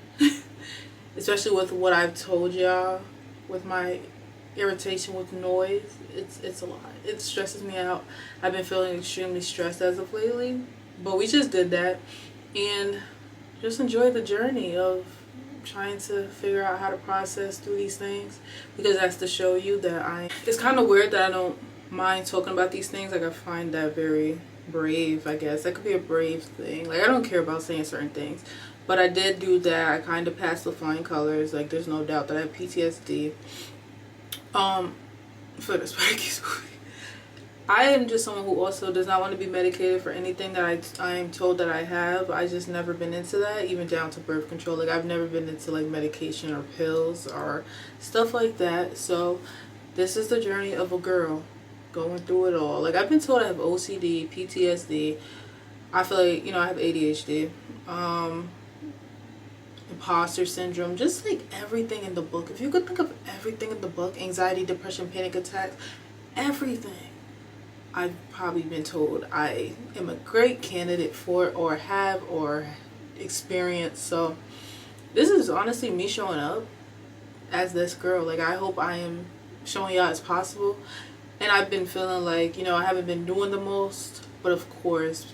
Especially with what I've told y'all with my irritation with noise. It's a lot. It stresses me out. I've been feeling extremely stressed as of lately, but we just did that and just enjoy the journey of trying to figure out how to process through these things, because that's to show you that it's kind of weird that I don't mind talking about these things. Like, I find that very brave, I guess. That could be a brave thing. Like, I don't care about saying certain things, but I did do that. I kind of passed with flying colors. Like, there's no doubt that I have PTSD. For this I am just someone who also does not want to be medicated for anything that I am told that I have. I just never been into that, even down to birth control. Like, I've never been into like medication or pills or stuff like that. So this is the journey of a girl going through it all. Like, I've been told I have OCD, PTSD. I feel like, you know, I have ADHD. Imposter syndrome, just like everything in the book. If you could think of everything in the book, anxiety, depression, panic attacks, everything, I've probably been told I am a great candidate for it, or have, or experienced. So this is honestly me showing up as this girl. Like, I hope I am showing y'all as possible. And I've been feeling like, you know, I haven't been doing the most, but of course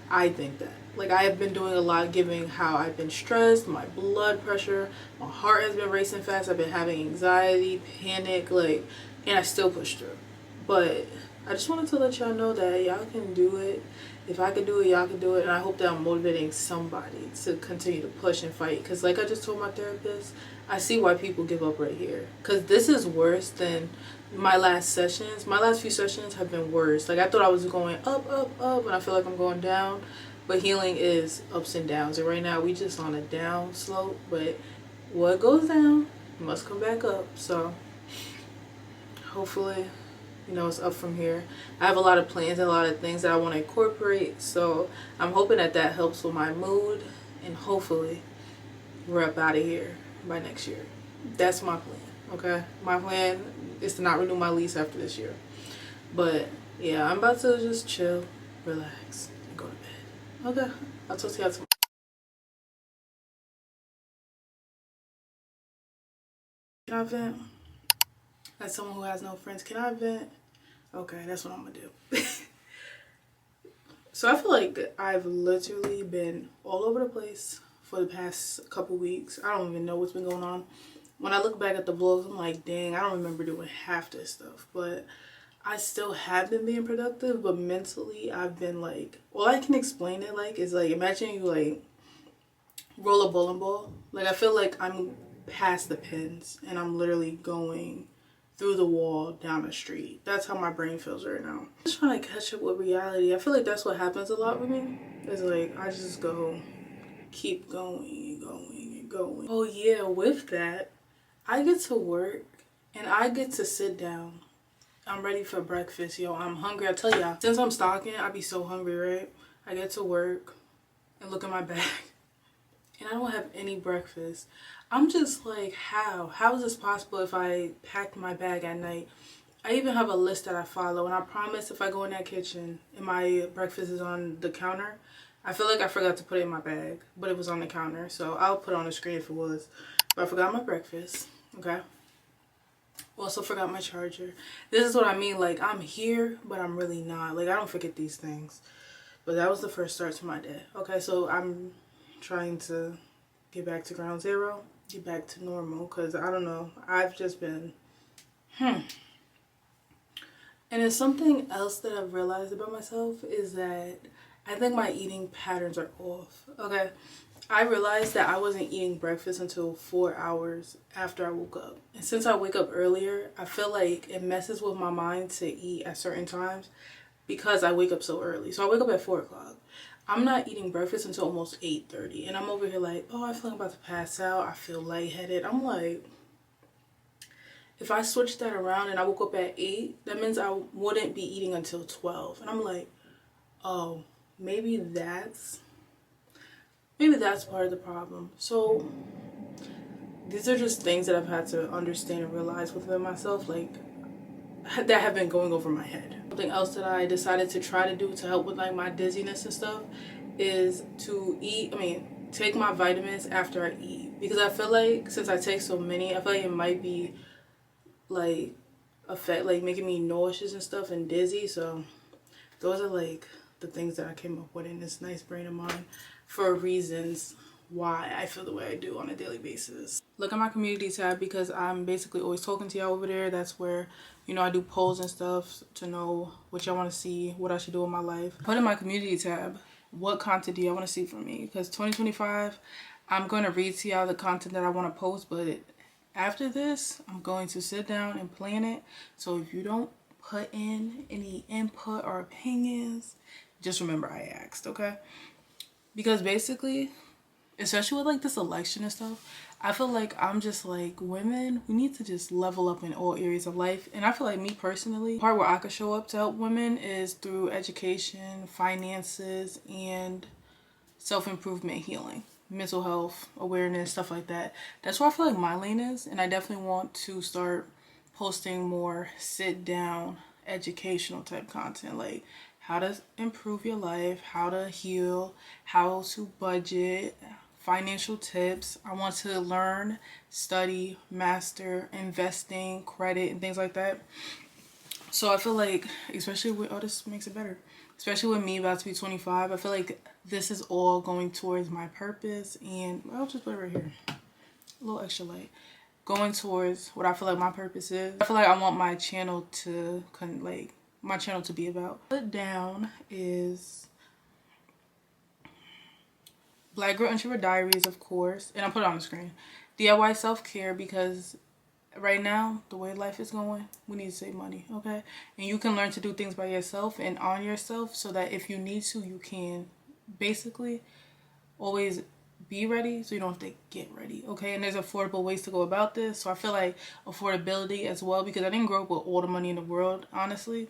I think that. Like, I have been doing a lot given how I've been stressed, my blood pressure, my heart has been racing fast, I've been having anxiety, panic, like, and I still push through. But I just wanted to let y'all know that y'all can do it. If I can do it, y'all can do it. And I hope that I'm motivating somebody to continue to push and fight. Because like I just told my therapist, I see why people give up right here. Because this is worse than my last sessions. My last few sessions have been worse. Like, I thought I was going up, and I feel like I'm going down. But healing is ups and downs. And right now, we just on a down slope. But what goes down must come back up. So hopefully, you know, it's up from here. I have a lot of plans and a lot of things that I want to incorporate. So I'm hoping that that helps with my mood. And hopefully, we're up out of here by next year. That's my plan. Okay, my plan is to not renew my lease after this year. But yeah, I'm about to just chill, relax, and go to bed. Okay, I'll talk to y'all tomorrow. Can I vent? As someone who has no friends, can I vent? Okay, that's what I'm gonna do. So I feel like I've literally been all over the place for the past couple weeks. I don't even know what's been going on. When I look back at the vlogs, I'm like, dang, I don't remember doing half this stuff. But I still have been being productive, but mentally I've been like, all I can explain it like is like, imagine you like roll a bowling ball. Like, I feel like I'm past the pins and I'm literally going through the wall down the street. That's how my brain feels right now. I'm just trying to catch up with reality. I feel like that's what happens a lot with me. It's like, I just keep going and going and going. Oh yeah, with that, I get to work and I get to sit down. I'm ready for breakfast, yo. I'm hungry. I tell y'all, since I'm stalking, I be so hungry, right? I get to work and look at my bag and I don't have any breakfast. I'm just like, how? How is this possible if I packed my bag at night? I even have a list that I follow, and I promise if I go in that kitchen and my breakfast is on the counter, I feel like I forgot to put it in my bag, but it was on the counter, so I'll put it on the screen if it was. But I forgot my breakfast, okay? Also forgot my charger. This is what I mean, like, I'm here, but I'm really not. Like, I don't forget these things. But that was the first start to my day. Okay, so I'm trying to get back to ground zero, get back to normal, because I don't know. I've just been, And it's something else that I've realized about myself is that I think my eating patterns are off, okay? I realized that I wasn't eating breakfast until 4 hours after I woke up. And since I wake up earlier, I feel like it messes with my mind to eat at certain times because I wake up so early. So I wake up at 4 o'clock. I'm not eating breakfast until almost 8:30. And I'm over here like, oh, I feel like I'm about to pass out. I feel lightheaded. I'm like, if I switch that around and I woke up at 8, that means I wouldn't be eating until 12. And I'm like, oh, maybe that's part of the problem. So these are just things that I've had to understand and realize within myself, like, that have been going over my head. Something else that I decided to try to do to help with like my dizziness and stuff is to take my vitamins after I eat, because I feel like since I take so many, I feel like it might be like making me nauseous and stuff and dizzy. So those are like the things that I came up with in this nice brain of mine for reasons why I feel the way I do on a daily basis. Look at my community tab because I'm basically always talking to y'all over there. That's where, you know, I do polls and stuff to know what y'all want to see, what I should do in my life. Put in my community tab, what content do y'all want to see from me? Because 2025, I'm going to read to y'all the content that I want to post, but after this, I'm going to sit down and plan it. So if you don't put in any input or opinions, just remember I asked, okay? Because basically, especially with like this election and stuff, I feel like I'm just like, women, we need to just level up in all areas of life. And I feel like me personally, the part where I could show up to help women is through education, finances, and self-improvement, healing, mental health, awareness, stuff like that. That's where I feel like my lane is. And I definitely want to start posting more sit down educational type content, like how to improve your life, how to heal, how to budget, financial tips. I want to learn, study, master investing, credit, and things like that. So I feel like, especially with, oh, this makes it better. Especially with me about to be 25, I feel like this is all going towards my purpose. And I'll just put it right here. A little extra light. Going towards what I feel like my purpose is. I feel like I want my channel to, be about. Put down is Black Girl Introvert Diaries, of course. And I'll put it on the screen. DIY self-care, because right now, the way life is going, we need to save money, okay? And you can learn to do things by yourself and on yourself so that if you need to, you can basically always be ready so you don't have to get ready, okay? And there's affordable ways to go about this. So I feel like affordability as well, because I didn't grow up with all the money in the world, honestly.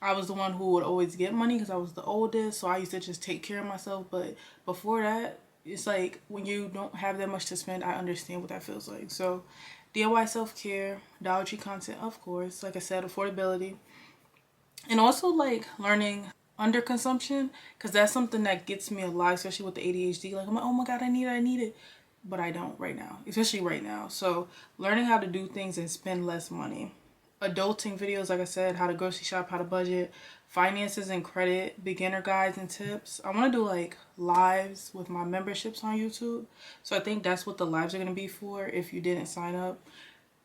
I was the one who would always get money because I was the oldest, so I used to just take care of myself. But before that, it's like when you don't have that much to spend, I understand what that feels like. So DIY self-care, Dollar Tree content, of course, like I said, affordability, and also like learning underconsumption, because that's something that gets me a lot, especially with the ADHD. Like I'm like, oh my god, I need it, but I don't right now, especially right now. So learning how to do things and spend less money. Adulting videos, like I said, how to grocery shop, how to budget, finances and credit, beginner guides and tips. I want to do like lives with my memberships on YouTube. So I think that's what the lives are going to be for if you didn't sign up.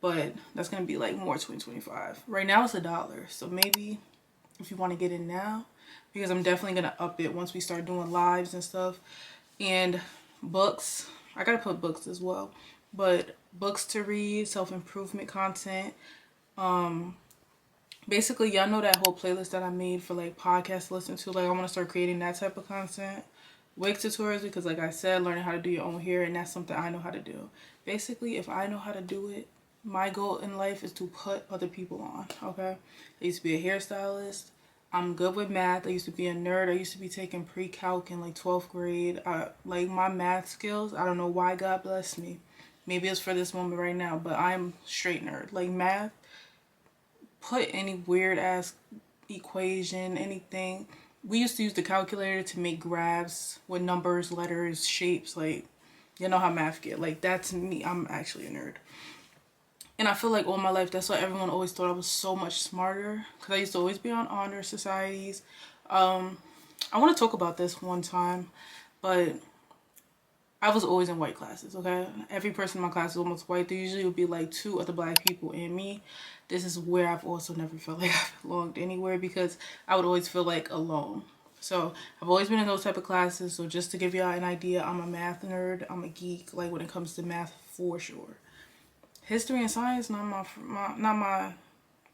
But that's going to be like more 2025. Right now it's $1. So maybe if you want to get in now, because I'm definitely going to up it once we start doing lives and stuff. And books. I got to put books as well. But books to read, self-improvement content. Basically, y'all know that whole playlist that I made for like podcasts to listen to. Like I want to start creating that type of content. Wig tutorials, because like I said, learning how to do your own hair, and that's something I know how to do. Basically, if I know how to do it, my goal in life is to put other people on, okay? I used to be a hairstylist. I'm good with math. I used to be a nerd. I used to be taking pre-calc in like 12th grade. Like my math skills, I don't know why God blessed me. Maybe it's for this moment right now, but I'm straight nerd. Like math, put any weird ass equation, anything. We used to use the calculator to make graphs with numbers, letters, shapes. Like, you know how math get. Like, that's me. I'm actually a nerd. And I feel like all my life, that's why everyone always thought I was so much smarter. Because I used to always be on honor societies. I want to talk about this one time. But I was always in white classes, okay? Every person in my class was almost white. There usually would be like 2 other black people and me. This is where I've also never felt like I belonged anywhere, because I would always feel like alone. So I've always been in those type of classes. So just to give y'all an idea, I'm a math nerd. I'm a geek, like when it comes to math, for sure. History and science, not my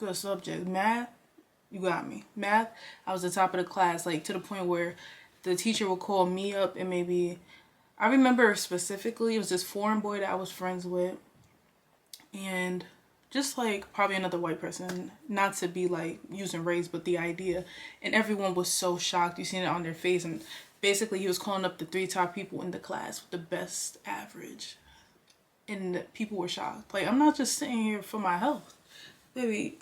good subject. Math, you got me. Math, I was the top of the class, like to the point where the teacher would call me up and maybe, I remember specifically, it was this foreign boy that I was friends with, and just like probably another white person, not to be like using race, but the idea. And everyone was so shocked. You seen it on their face. And basically he was calling up the 3 top people in the class with the best average. And people were shocked. Like, I'm not just sitting here for my health. Baby,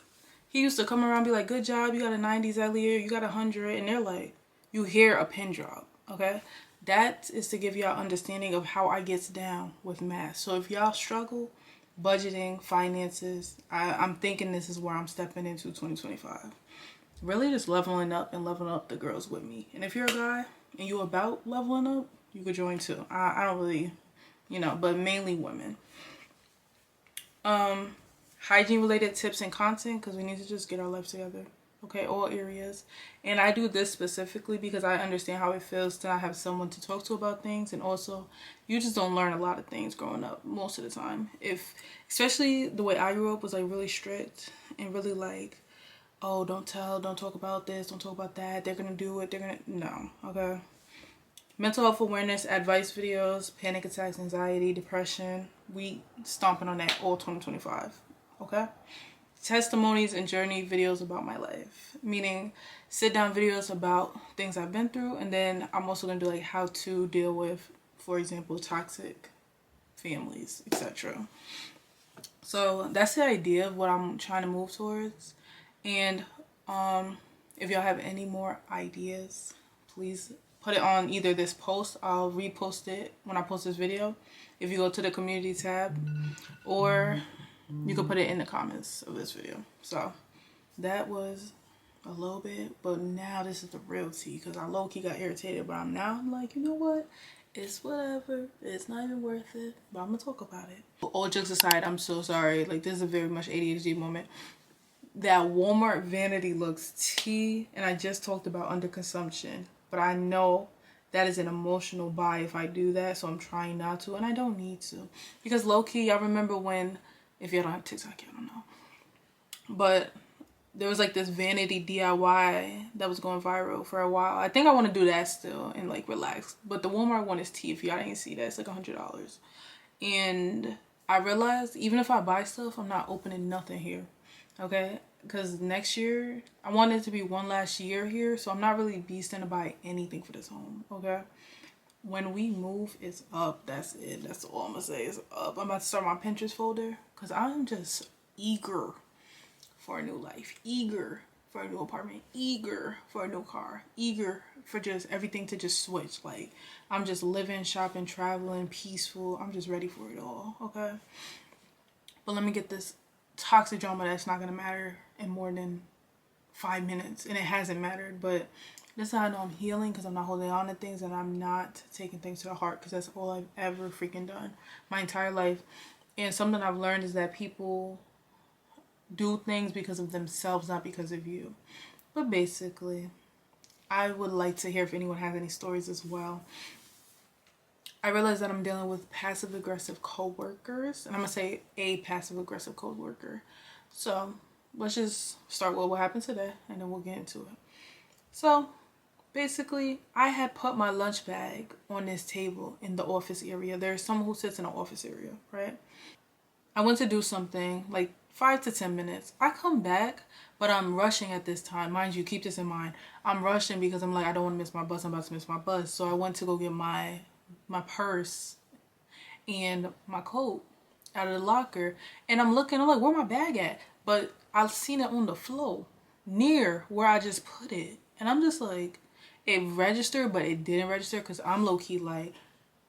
he used to come around and be like, good job, you got a 90s that year, you got 100. And they're like, you hear a pin drop, okay? That is to give y'all understanding of how I gets down with math. So if y'all struggle, budgeting, finances, I'm thinking this is where I'm stepping into 2025. Really just leveling up and leveling up the girls with me. And if you're a guy and you about leveling up, you could join too. I don't really, but mainly women. Hygiene related tips and content, because we need to just get our life together. Okay, all areas. And I do this specifically because I understand how it feels to not have someone to talk to about things. And also, you just don't learn a lot of things growing up most of the time. Especially the way I grew up was like really strict and really like, oh, don't talk about this, don't talk about that. They're gonna do it, no, okay. Mental health awareness, advice videos, panic attacks, anxiety, depression. We stomping on that all 2025, okay. Testimonies and journey videos about my life, meaning sit down videos about things I've been through, and then I'm also going to do like how to deal with, for example, toxic families, etc. So that's the idea of what I'm trying to move towards. And if y'all have any more ideas, please put it on either this post, I'll repost it when I post this video if you go to the community tab, or you can put it in the comments of this video. So That was a little bit, but now this is the real tea, because I low-key got irritated, but I'm like, you know what? It's whatever. It's not even worth it, but I'm gonna talk about it. All jokes aside, I'm so sorry. Like, this is a very much ADHD moment. That Walmart vanity looks tea, and I just talked about underconsumption, but I know that is an emotional buy if I do that, so I'm trying not to, and I don't need to. Because low-key, y'all remember when, if y'all don't have TikTok, I don't know, but there was like this vanity DIY that was going viral for a while. I think I want to do that still and like relax. But the Walmart one is tea. If y'all didn't see that, it's like $100. And I realized even if I buy stuff, I'm not opening nothing here. Okay? Because next year, I want it to be one last year here. So I'm not really beasting to buy anything for this home. Okay? When we move, it's up. That's it. That's all I'm going to say. It's up. I'm about to start my Pinterest folder because I'm just eager for a new life, eager for a new apartment, eager for a new car, eager for just everything to just switch. Like, I'm just living, shopping, traveling, peaceful. I'm just ready for it all, okay? But let me get this toxic drama that's not gonna matter in more than 5 minutes, and it hasn't mattered, but this is how I know I'm healing, because I'm not holding on to things and I'm not taking things to the heart, because that's all I've ever freaking done my entire life. And something I've learned is that people do things because of themselves, not because of you. But basically, I would like to hear if anyone has any stories as well. I realize that I'm dealing with passive-aggressive coworkers, and I'm gonna say a passive-aggressive coworker. So let's just start with what happened today, and then we'll get into it. So basically, I had put my lunch bag on this table in the office area. There's someone who sits in the office area, right? I went to do something like 5 to 10 minutes. I come back, but I'm rushing at this time. Mind you, keep this in mind. I'm rushing because I'm like, I don't want to miss my bus. I'm about to miss my bus. So I went to go get my purse and my coat out of the locker. And I'm looking, I'm like, where my bag at? But I've seen it on the floor near where I just put it. And I'm just like, it registered, but it didn't register, because I'm low-key like,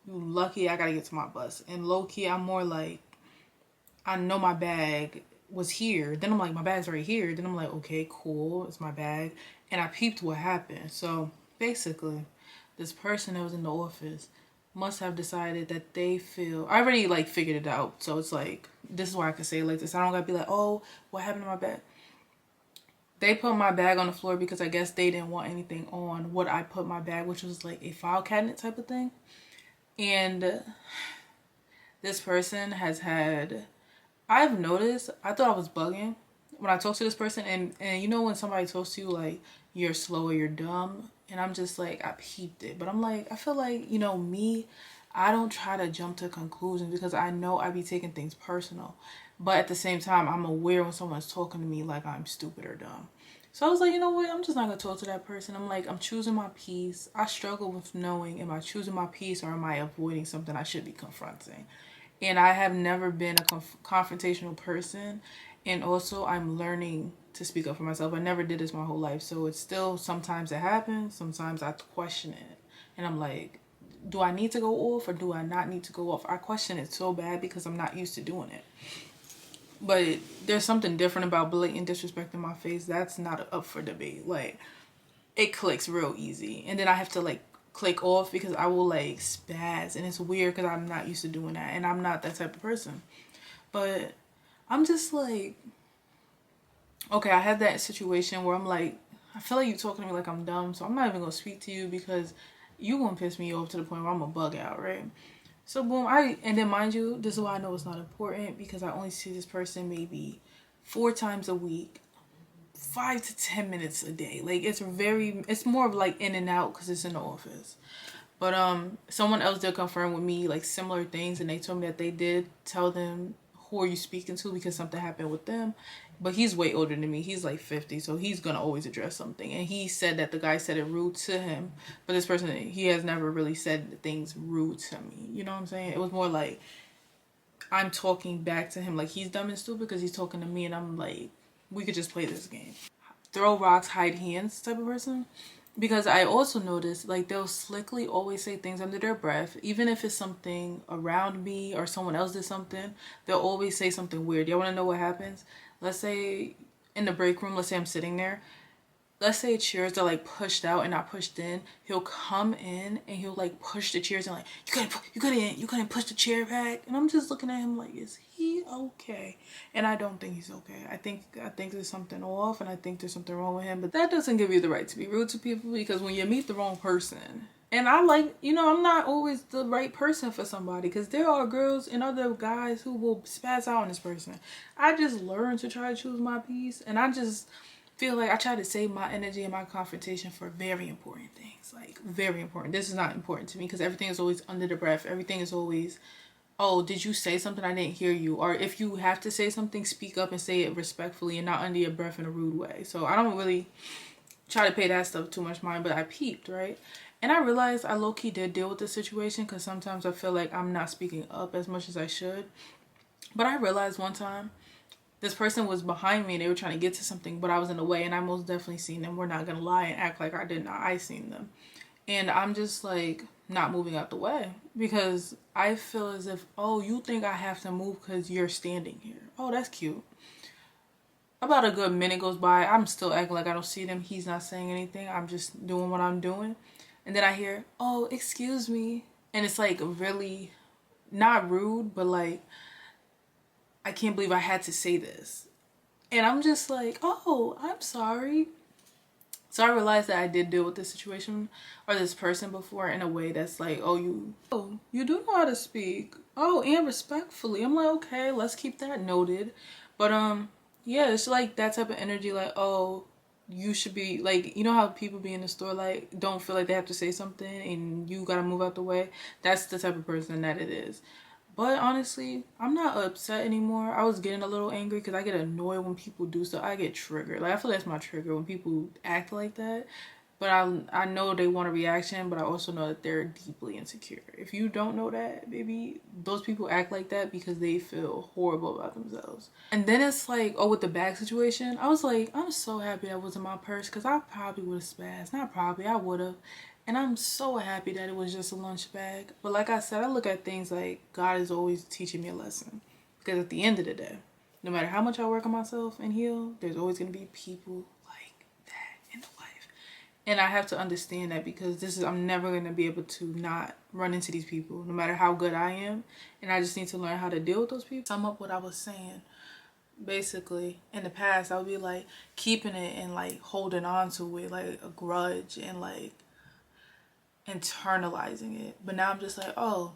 you lucky I gotta get to my bus. And low-key, I'm more like, I know my bag was here. Then I'm like, my bag's right here. Then I'm like, okay, cool, it's my bag. And I peeped what happened. So basically, this person that was in the office must have decided that they feel, I already like figured it out. So it's like, this is why I can say it like this. I don't gotta be like, oh, what happened to my bag? They put my bag on the floor because I guess they didn't want anything on what I put my bag, which was like a file cabinet type of thing. And this person has had, I've noticed, I thought I was bugging when I talk to this person, and you know when somebody talks to you like, you're slow or you're dumb, and I'm just like, I peeped it. But I'm like, I feel like, you know, me, I don't try to jump to conclusions because I know I be taking things personal. But at the same time, I'm aware when someone's talking to me like I'm stupid or dumb. So I was like, you know what, I'm just not going to talk to that person. I'm like, I'm choosing my peace. I struggle with knowing, am I choosing my peace or am I avoiding something I should be confronting? And I have never been a confrontational person. And also, I'm learning to speak up for myself. I never did this my whole life. So it's still, sometimes it happens. Sometimes I question it. And I'm like, do I need to go off or do I not need to go off? I question it so bad because I'm not used to doing it. But there's something different about blatant disrespect in my face. That's not up for debate. Like, it clicks real easy. And then I have to, like, click off because I will, like, spaz. And it's weird because I'm not used to doing that. And I'm not that type of person. But I'm just like, okay, I had that situation where I'm like, I feel like you talking to me like I'm dumb. So I'm not even going to speak to you because you going to piss me off to the point where I'm going to bug out, right? So boom, and then mind you, this is why I know it's not important, because I only see this person maybe 4 times a week, 5 to 10 minutes a day. Like, it's more of like in and out because it's in the office. But someone else did confirm with me like similar things, and they told me that they did tell them, who are you speaking to, because something happened with them. But he's way older than me. He's like 50, so he's gonna always address something. And he said that the guy said it rude to him, but this person, he has never really said things rude to me. You know what I'm saying? It was more like I'm talking back to him like he's dumb and stupid because he's talking to me, and I'm like, we could just play this game. Throw rocks, hide hands type of person. Because I also noticed, like, they'll slickly always say things under their breath. Even if it's something around me or someone else did something, they'll always say something weird. Y'all want to know what happens? Let's say in the break room, let's say I'm sitting there, let's say chairs are like pushed out and not pushed in, he'll come in and he'll like push the chairs and like, you couldn't push the chair back. And I'm just looking at him like, is he okay? And I don't think he's okay. I think there's something off, and I think there's something wrong with him. But that doesn't give you the right to be rude to people, because when you meet the wrong person, and I like, you know, I'm not always the right person for somebody, because there are girls and other guys who will spaz out on this person. I just learned to try to choose my peace, and I just feel like I try to save my energy and my confrontation for very important things. Like, very important. This is not important to me, because everything is always under the breath. Everything is always, oh, did you say something? I didn't hear you. Or if you have to say something, speak up and say it respectfully and not under your breath in a rude way. So I don't really try to pay that stuff too much mind, but I peeped, right? And I realized I low-key did deal with the situation, because sometimes I feel like I'm not speaking up as much as I should. But I realized one time, this person was behind me and they were trying to get to something, but I was in the way, and I most definitely seen them. We're not gonna lie and act like I did not. I seen them. And I'm just like not moving out the way, because I feel as if, oh, you think I have to move because you're standing here. Oh, that's cute. About a good minute goes by, I'm still acting like I don't see them. He's not saying anything. I'm just doing what I'm doing. And then I hear, oh, excuse me. And it's like really not rude, but like, I can't believe I had to say this. And I'm just like, oh, I'm sorry. So I realized that I did deal with this situation or this person before in a way that's like, oh, you do know how to speak. Oh, and respectfully. I'm like, okay, let's keep that noted. But yeah, it's like that type of energy, like, oh, you should be like, you know how people be in the store like don't feel like they have to say something and you gotta move out the way. That's the type of person that it is. But honestly, I'm not upset anymore. I was getting a little angry because I get annoyed when people do stuff. I get triggered. Like, I feel that's my trigger, when people act like that. But I know they want a reaction, but I also know that they're deeply insecure. If you don't know that, maybe those people act like that because they feel horrible about themselves. And then it's like, oh, with the bag situation, I was like, I'm so happy that wasn't my purse, because I probably would have spazzed. Not probably, I would have. And I'm so happy that it was just a lunch bag. But like I said, I look at things like God is always teaching me a lesson. Because at the end of the day, no matter how much I work on myself and heal, there's always going to be people like that in life. And I have to understand that, because I'm never going to be able to not run into these people, no matter how good I am. And I just need to learn how to deal with those people. Sum up what I was saying. Basically, in the past, I would be like keeping it and like holding on to it like a grudge and like internalizing it. But now I'm just like, oh,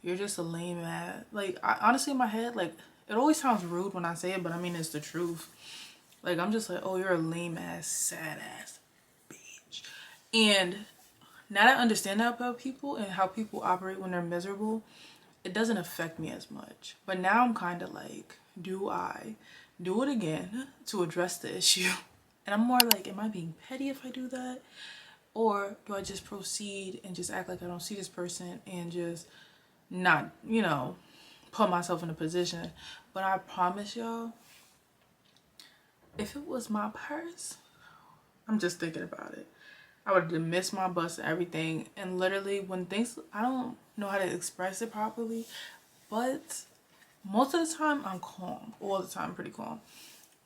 you're just a lame ass. Like, honestly, in my head, like, it always sounds rude when I say it, but I mean, it's the truth. Like, I'm just like, oh, you're a lame ass, sad ass bitch. And now that I understand that about people and how people operate when they're miserable, it doesn't affect me as much. But now I'm kind of like, do I do it again to address the issue? And I'm more like, am I being petty if I do that? Or do I just proceed and just act like I don't see this person and just not, you know, put myself in a position? But I promise y'all, if it was my purse, I'm just thinking about it, I would have missed my bus and everything. And literally when things, I don't know how to express it properly, but most of the time I'm calm. All the time, pretty calm.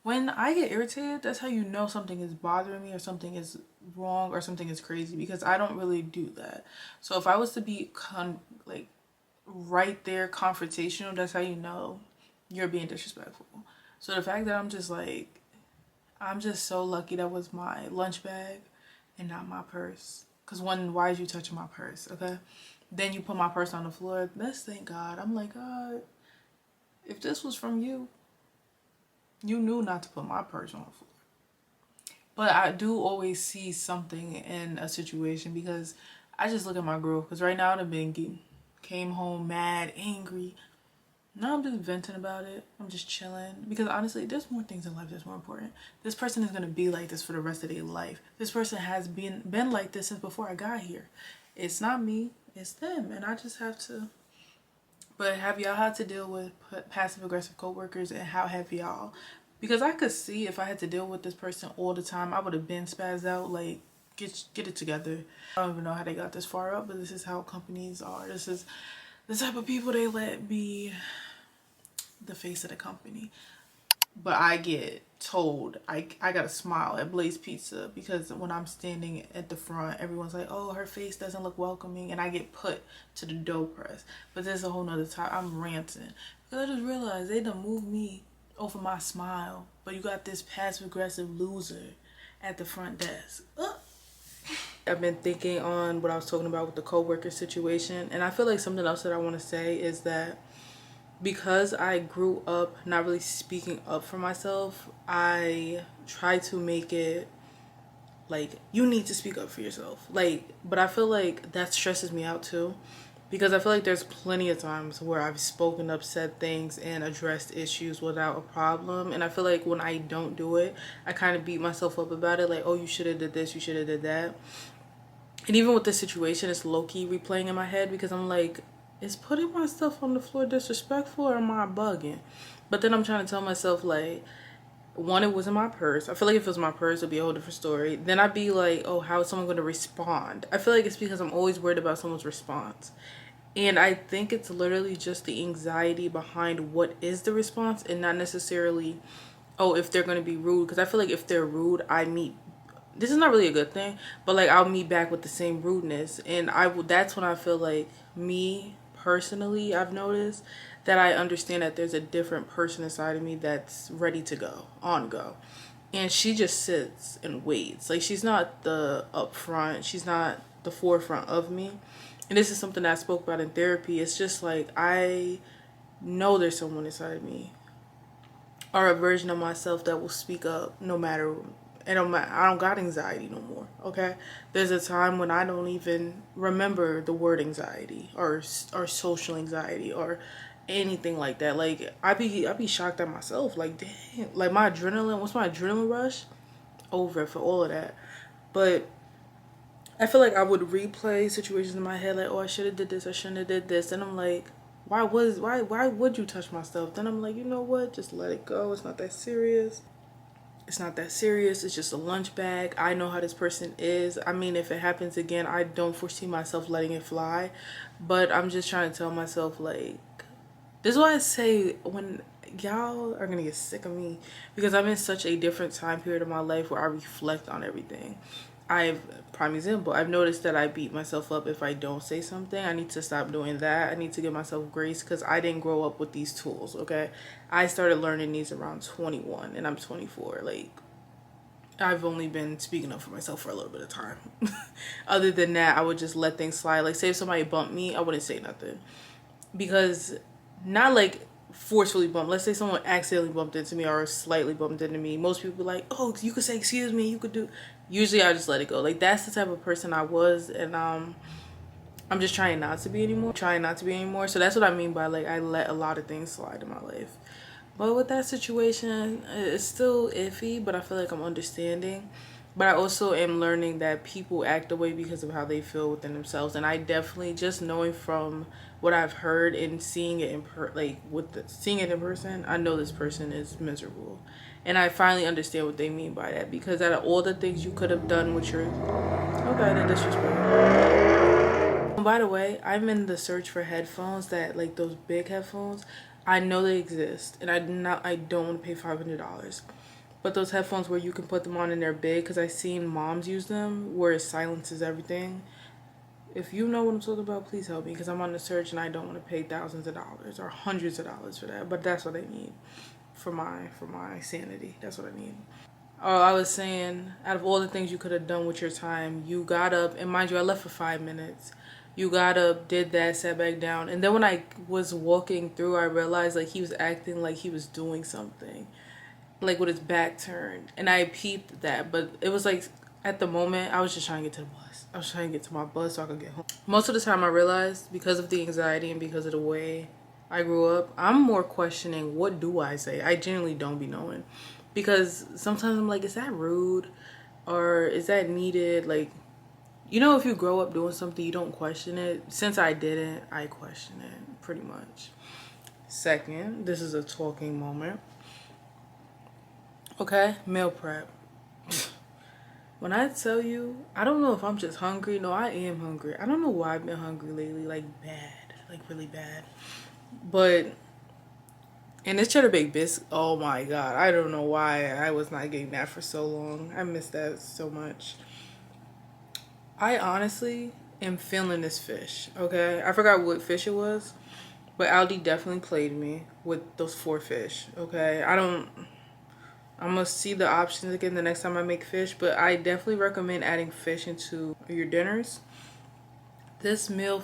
When I get irritated, that's how you know something is bothering me or something is wrong or something is crazy, because I don't really do that. So if I was to be like right there confrontational, that's how you know you're being disrespectful. So the fact that I'm just like, I'm just so lucky that was my lunch bag and not my purse. Because one, why is you touching my purse, okay? Then you put my purse on the floor. Let's thank God. I'm like, God, if this was from you, you knew not to put my purse on the floor. But I do always see something in a situation, because I just look at my growth. Because right now I've been came home mad, angry. Now I'm just venting about it. I'm just chilling. Because honestly, there's more things in life that's more important. This person is going to be like this for the rest of their life. This person has been like this since before I got here. It's not me, it's them. And I just have to. But have y'all had to deal with passive-aggressive coworkers, and how have y'all? Because I could see if I had to deal with this person all the time, I would have been spazzed out, like, get it together. I don't even know how they got this far up, but this is how companies are. This is the type of people they let be the face of the company. but I get told I gotta smile at Blaze Pizza because when I'm standing at the front, everyone's like, oh, her face doesn't look welcoming, and I get put to the dough press. But there's a whole nother time. I'm ranting because I just realized they done moved me over my smile, but you got this passive aggressive loser at the front desk. Ugh. I've been thinking on what I was talking about with the coworker situation, and I feel like something else that I want to say is that because I grew up not really speaking up for myself, I try to make it like you need to speak up for yourself. Like, but I feel like that stresses me out too, because I feel like there's plenty of times where I've spoken up, said things, and addressed issues without a problem. And I feel like when I don't do it, I kind of beat myself up about it. Like, oh, you should have did this, you should have did that. And even with this situation, it's low-key replaying in my head because I'm like, is putting my stuff on the floor disrespectful or am I bugging? But then I'm trying to tell myself, like, one, it wasn't my purse. I feel like if it was my purse, it'd be a whole different story. Then I'd be like, oh, how is someone going to respond? I feel like it's because I'm always worried about someone's response. And I think it's literally just the anxiety behind what is the response and not necessarily, oh, if they're going to be rude. Because I feel like if they're rude, this is not really a good thing, but like I'll meet back with the same rudeness. And that's when I feel like me personally, I've noticed that I understand that there's a different person inside of me that's ready to go, on go. And she just sits and waits. Like, she's not the upfront, she's not the forefront of me. And this is something that I spoke about in therapy. It's just like, I know there's someone inside of me, or a version of myself that will speak up no matter. And I don't got anxiety no more, okay? There's a time when I don't even remember the word anxiety or social anxiety or anything like that. Like, I be shocked at myself. Like, damn, like my adrenaline, what's my adrenaline rush? Over for all of that. But I feel like I would replay situations in my head like, oh, I should have did this, I shouldn't have did this. And I'm like, why would you touch my stuff? Then I'm like, you know what? Just let it go. It's not that serious. It's not that serious. It's just a lunch bag. I know how this person is. I mean, if it happens again, I don't foresee myself letting it fly. But I'm just trying to tell myself, like, this is why I say when y'all are going to get sick of me, because I'm in such a different time period of my life where I reflect on everything. Prime example, I've noticed that I beat myself up if I don't say something. I need to stop doing that. I need to give myself grace because I didn't grow up with these tools, okay? I started learning these around 21 and I'm 24. Like, I've only been speaking up for myself for a little bit of time. Other than that, I would just let things slide. Like, say if somebody bumped me, I wouldn't say nothing. Because, not like forcefully bumped. Let's say someone accidentally bumped into me or slightly bumped into me. Most people are like, oh, you could say excuse me, you could do. Usually I just let it go. Like, that's the type of person I was, and I'm just trying not to be anymore. So that's what I mean by, like, I let a lot of things slide in my life. But with that situation, it's still iffy, but I feel like I'm understanding. But I also am learning that people act the way because of how they feel within themselves. And I definitely, just knowing from what I've heard and seeing it seeing it in person, I know this person is miserable. And I finally understand what they mean by that. Because out of all the things you could have done with your... Okay, the disrespect. By the way, I'm in the search for headphones that, like, those big headphones. I know they exist. And I don't want to pay $500. But those headphones where you can put them on and they're big, because I've seen moms use them where it silences everything. If you know what I'm talking about, please help me, because I'm on the search and I don't want to pay thousands of dollars or hundreds of dollars for that. But that's what I need for my sanity. That's what I need. Oh, I was saying, out of all the things you could have done with your time, you got up, and mind you, I left for 5 minutes. You got up, did that, sat back down, and then when I was walking through, I realized, like, he was acting like he was doing something, like with his back turned, and I peeped that. But it was like, at the moment, I was just trying to get to the bus. I was trying to get to my bus so I could get home. Most of the time I realized, because of the anxiety and because of the way I grew up, I'm more questioning, what do I say? I genuinely don't be knowing, because sometimes I'm like, is that rude or is that needed? Like, you know, if you grow up doing something, you don't question it. Since I didn't, I question it pretty much. Second, this is a talking moment. Okay, meal prep. When I tell you, I don't know if I'm just hungry. No, I am hungry. I don't know why I've been hungry lately, like bad, like really bad. But And this cheddar baked biscuit, oh my god, I don't know why I was not getting that for so long. I miss that so much. I honestly am feeling this fish, okay? I forgot what fish it was, but Aldi definitely played me with those 4 fish, okay? I'm gonna see the options again the next time I make fish, but I definitely recommend adding fish into your dinners. This meal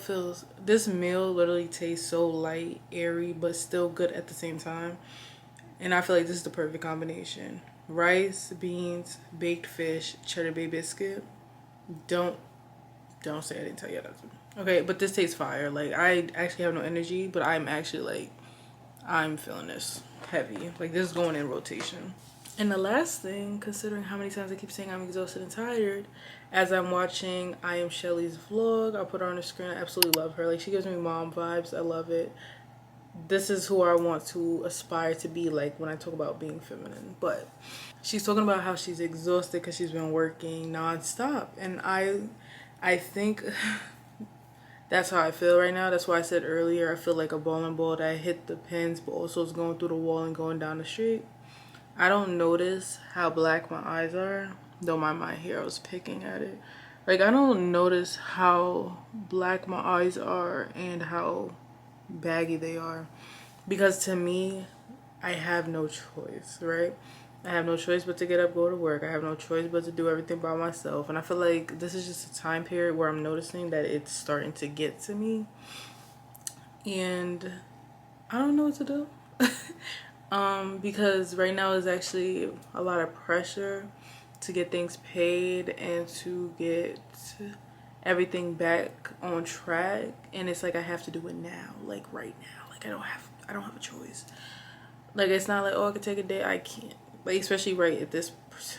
literally tastes so light, airy, but still good at the same time. And I feel like this is the perfect combination. Rice, beans, baked fish, cheddar bay biscuit. Don't say I didn't tell you that. Okay, but this tastes fire. Like, I actually have no energy, but I'm actually like, I'm feeling this heavy. Like, this is going in rotation. And the last thing, considering how many times I keep saying I'm exhausted and tired, as I'm watching I Am Shelly's vlog, I'll put her on the screen. I absolutely love her. Like, she gives me mom vibes. I love it. This is who I want to aspire to be like when I talk about being feminine. But she's talking about how she's exhausted because she's been working non-stop. And I think that's how I feel right now. That's why I said earlier, I feel like a bowling ball that hit the pins but also is going through the wall and going down the street. I don't notice how black my eyes are. Don't mind my hair, I was picking at it. Like, I don't notice how black my eyes are and how baggy they are. Because to me, I have no choice, right? I have no choice but to get up, go to work. I have no choice but to do everything by myself. And I feel like this is just a time period where I'm noticing that it's starting to get to me. And I don't know what to do. Because right now is actually a lot of pressure to get things paid and to get everything back on track, and it's like I have to do it now, like right now. Like, I don't have a choice. Like, it's not like, oh, I could take a day. I can't, like, especially right at this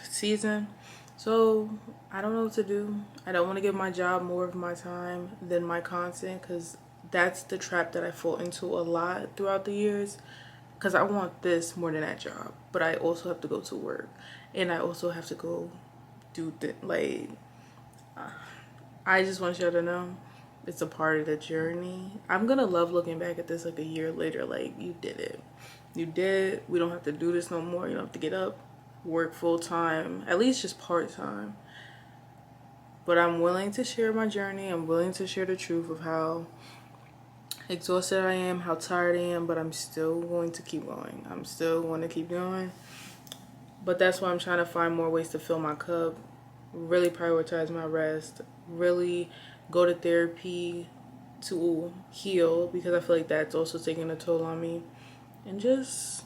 season. So I don't know what to do. I don't want to give my job more of my time than my content, because that's the trap that I fall into a lot throughout the years. Because I want this more than that job, but I also have to go to work, and I also have to go do I just want y'all to know it's a part of the journey. I'm gonna love looking back at this like a year later, like, you did it. You did it. We don't have to do this no more. You don't have to get up, work full time, at least just part time. But I'm willing to share my journey. I'm willing to share the truth of how exhausted I am, how tired I am, but I'm still going to keep going. I'm still going to keep going. But that's why I'm trying to find more ways to fill my cup, really prioritize my rest, really go to therapy to heal, because I feel like that's also taking a toll on me. And just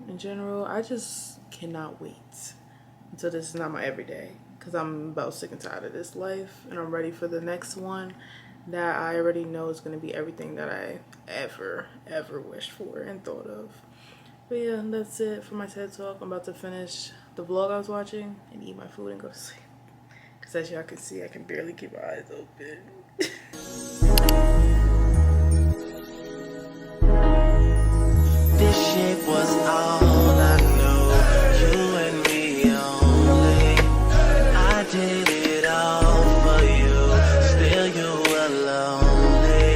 in general, I just cannot wait until this is not my everyday, because I'm about sick and tired of this life, and I'm ready for the next one that I already know is going to be everything that I ever wished for and thought of. But yeah, that's it for my TED Talk. I'm about to finish the vlog I was watching and eat my food and go to sleep. Because as y'all can see, I can barely keep my eyes open. This shit was all I knew. You and me only. I did it all for you. Still you were lonely.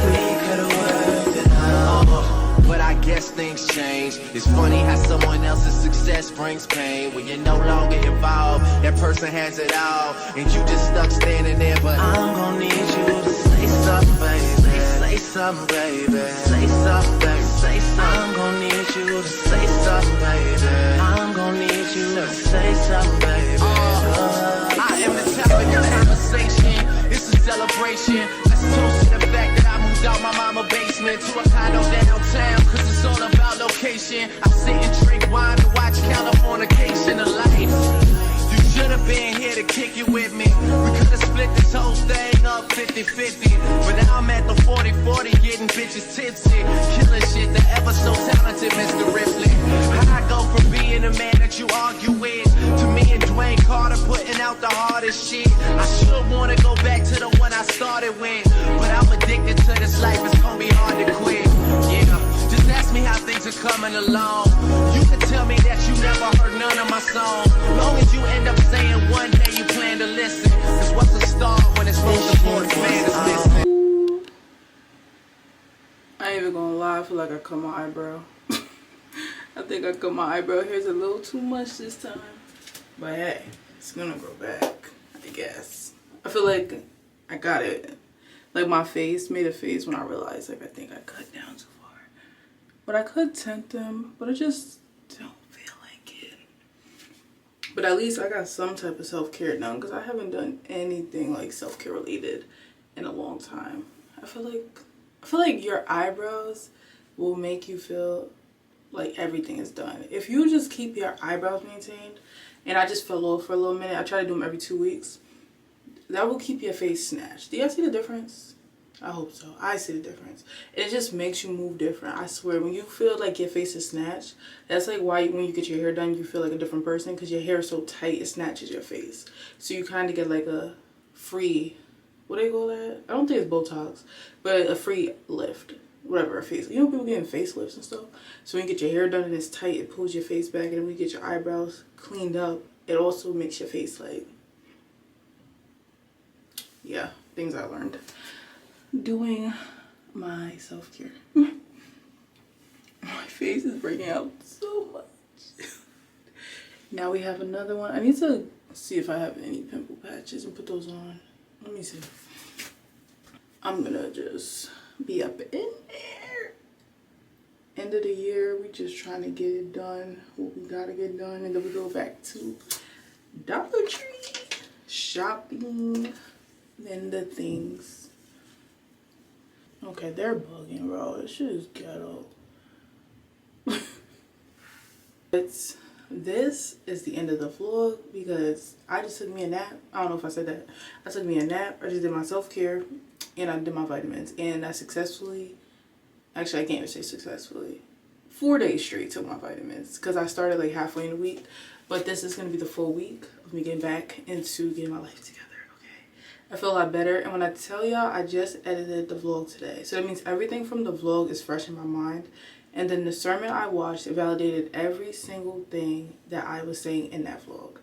We could've worked it out. But I guess things change. It's funny how someone else's success brings pain. When you're no longer involved, that person has it all, and you just stuck standing there. But I'm gonna need you to say something, baby. Say something, baby. Say something, baby. Say something. I'm gonna need you to say something, baby. I'm gonna need you to say something, baby. I am the topic of conversation. It's a celebration. Let's toast to the fact that I moved out my mama basement to a condo downtown, cause it's all about location. I sit and drink wine and watch Californication of life. You should have been here to kick it with me. We could have split this whole thing up 50-50. But now I'm at the 40-40 getting bitches tipsy. Killing shit, the ever so talented Mr. Ripley. How I go from being the man that you argue with to me and Dwayne Carter putting out the hardest shit. I should wanna go back to the one I started with, but I'm addicted to this life, it's gonna be hard to quit. Yeah, just ask me how things are coming along. You can tell me that you never heard none of my songs, long as you end up saying one day you plan to listen. Cause what's a star when it's most important man is missing? I ain't even gonna lie, I feel like I cut my eyebrow. I think I cut my eyebrow hairs a little too much this time. But hey, it's gonna grow back, I guess. I feel like I got it. Like my face made a face when I realized like I think I cut down too far. But I could tint them, but I just don't feel like it. But at least I got some type of self-care done because I haven't done anything like self-care related in a long time. I feel like your eyebrows will make you feel like everything is done. If you just keep your eyebrows maintained, and I just fell off for a little minute, I try to do them every 2 weeks, that will keep your face snatched. Do y'all see the difference? I hope so. I see the difference. It just makes you move different. I swear, when you feel like your face is snatched, that's like why when you get your hair done, you feel like a different person because your hair is so tight, it snatches your face. So you kind of get like a free, what do they call that? I don't think it's Botox, but a free lift. Whatever, a face. You know people getting facelifts and stuff? So when you get your hair done and it's tight, it pulls your face back. And then when you get your eyebrows cleaned up, it also makes your face like, yeah, things I learned doing my self-care. My face is breaking out so much. Now we have another one. I need to see if I have any pimple patches and put those on. Let me see. I'm gonna just be up in there. End of the year, we just trying to get it done, what we gotta get done, and then we go back to Dollar Tree shopping, then the things. Okay, they're bugging, bro. This shit is ghetto. This is the end of the vlog because I just took me a nap. I don't know if I said that. I took me a nap. I just did my self-care and I did my vitamins, and I successfully, actually I can't even say successfully, 4 days straight took my vitamins because I started like halfway in the week, but this is going to be the full week of me getting back into getting my life together. I feel a lot better, and when I tell y'all, I just edited the vlog today, so that means everything from the vlog is fresh in my mind, and then the sermon I watched, it validated every single thing that I was saying in that vlog.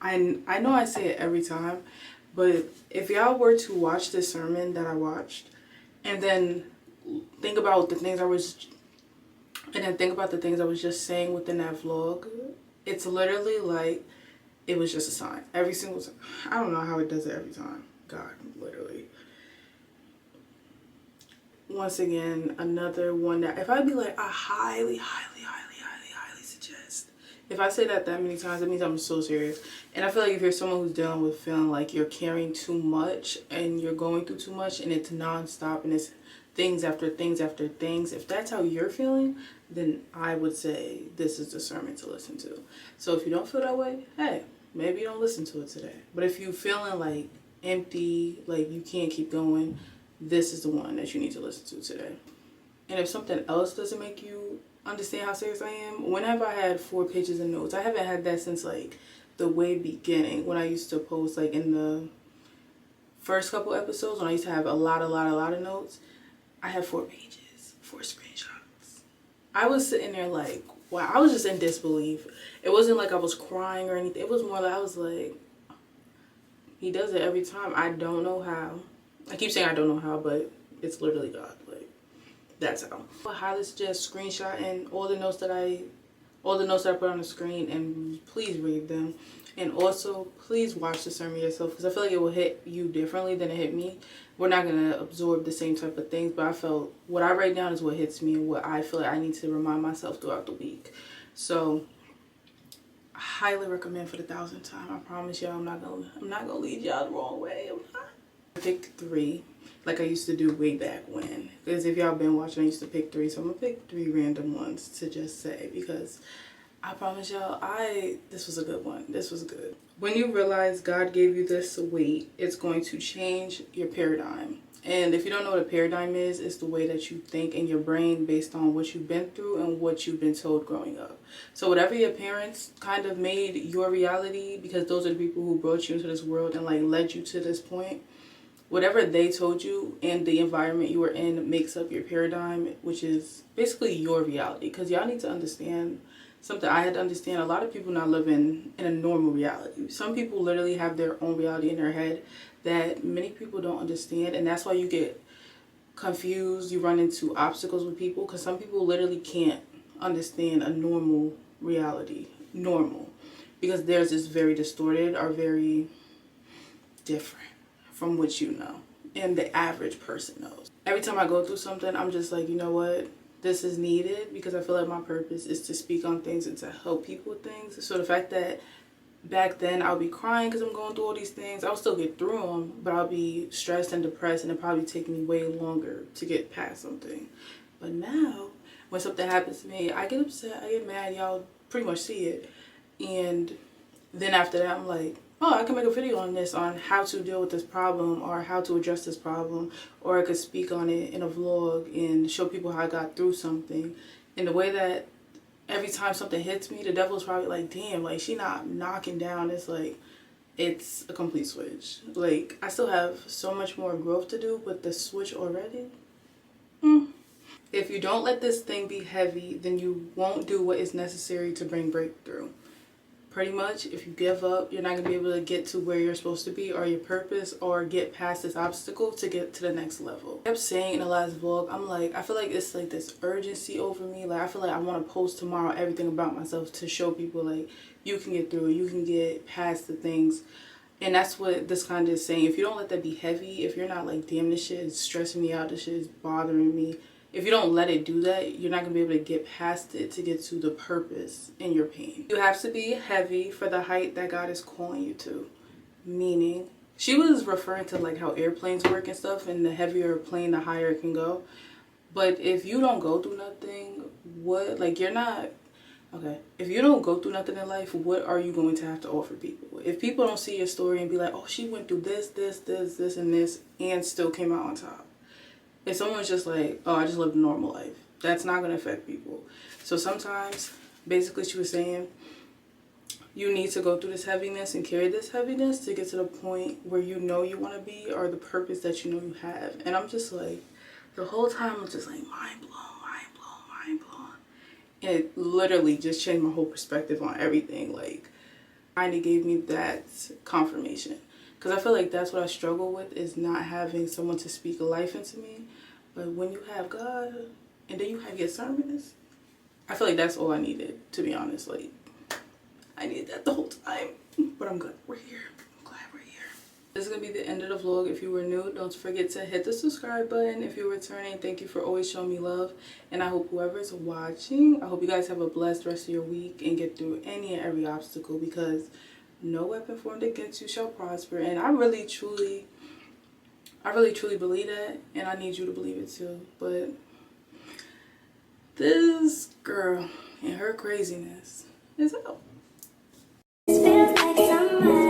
I know I say it every time, but if y'all were to watch this sermon that I watched and then think about the things I was just saying within that vlog, it's literally like it was just a sign. Every single time. I don't know how it does it every time. God, literally. Once again, another one that if I'd be like, I highly suggest. If I say that many times, it means I'm so serious. And I feel like if you're someone who's dealing with feeling like you're carrying too much and you're going through too much and it's nonstop and it's things after things after things, if that's how you're feeling, then I would say this is the sermon to listen to. So if you don't feel that way, hey, maybe you don't listen to it today. But if you're feeling like empty, like you can't keep going, this is the one that you need to listen to today. And if something else doesn't make you understand how serious I am, when have I had 4 pages of notes? I haven't had that since like the way beginning, when I used to post like in the first couple episodes, when I used to have a lot of notes. I had 4 pages, 4 screenshots. I was sitting there like, wow, I was just in disbelief. It wasn't like I was crying or anything. It was more like I was like, he does it every time. I don't know how. I keep saying I don't know how, but it's literally God. Like, that's how. I highly suggest screenshotting all the notes that I put on the screen, and please read them. And also, please watch the sermon yourself, because I feel like it will hit you differently than it hit me. We're not going to absorb the same type of things, but I felt what I write down is what hits me and what I feel like I need to remind myself throughout the week. So, I highly recommend for the 1,000th time. I promise y'all I'm not gonna lead y'all the wrong way. I'm not. Pick 3 like I used to do way back when, because if y'all been watching, I used to pick 3, so I'm gonna pick 3 random ones to just say, because I promise y'all this was a good one. This was good. When you realize God gave you this weight, it's going to change your paradigm. And if you don't know what a paradigm is, it's the way that you think in your brain based on what you've been through and what you've been told growing up. So whatever your parents kind of made your reality, because those are the people who brought you into this world and like led you to this point, whatever they told you and the environment you were in makes up your paradigm, which is basically your reality. Because y'all need to understand something I had to understand. A lot of people not living in a normal reality. Some people literally have their own reality in their head that many people don't understand, and that's why you get confused, you run into obstacles with people, because some people literally can't understand a normal reality, normal, because theirs is very distorted or very different from what you know and the average person knows. Every time I go through something, I'm just like, you know what, this is needed, because I feel like my purpose is to speak on things and to help people with things. So the fact that back then I'll be crying because I'm going through all these things, I'll still get through them, but I'll be stressed and depressed, and it'll probably take me way longer to get past something. But now when something happens to me, I get upset, I get mad, y'all pretty much see it, and then after that I'm like, oh, I can make a video on this, on how to deal with this problem or how to address this problem, or I could speak on it in a vlog and show people how I got through something. In the way that every time something hits me, the devil's probably like, damn, like, she not knocking down. It's like, it's a complete switch. Like, I still have so much more growth to do, but the switch already, If you don't let this thing be heavy, then you won't do what is necessary to bring breakthrough. Pretty much, if you give up, you're not going to be able to get to where you're supposed to be, or your purpose, or get past this obstacle to get to the next level. I kept saying in the last vlog, I'm like, I feel like it's like this urgency over me. Like, I feel like I want to post tomorrow everything about myself to show people, like, you can get through it, you can get past the things. And that's what this kind of is saying. If you don't let that be heavy, if you're not like, damn, this shit is stressing me out, this shit is bothering me, if you don't let it do that, you're not going to be able to get past it to get to the purpose in your pain. You have to be heavy for the height that God is calling you to. Meaning, she was referring to like how airplanes work and stuff, and the heavier a plane, the higher it can go. But if you don't go through nothing, what, like, you're not, okay, if you don't go through nothing in life, what are you going to have to offer people? If people don't see your story and be like, oh, she went through this, and this, and still came out on top. If someone's just like, oh, I just lived a normal life, that's not going to affect people. So sometimes, basically she was saying, you need to go through this heaviness and carry this heaviness to get to the point where you know you want to be, or the purpose that you know you have. And I'm just like, the whole time I'm just like, mind blown, mind blown, mind blown. And it literally just changed my whole perspective on everything. Like, kind of gave me that confirmation. Because I feel like that's what I struggle with, is not having someone to speak life into me. But when you have God, and then you have your sermons, I feel like that's all I needed, to be honest. Like, I needed that the whole time. But I'm good. We're here. I'm glad we're here. This is going to be the end of the vlog. If you were new, don't forget to hit the subscribe button. If you're returning, thank you for always showing me love. And I hope whoever's watching, I hope you guys have a blessed rest of your week and get through any and every obstacle, because no weapon formed against you shall prosper. And I really truly believe that, and I need you to believe it too. But this girl and her craziness is out. Feels like summer.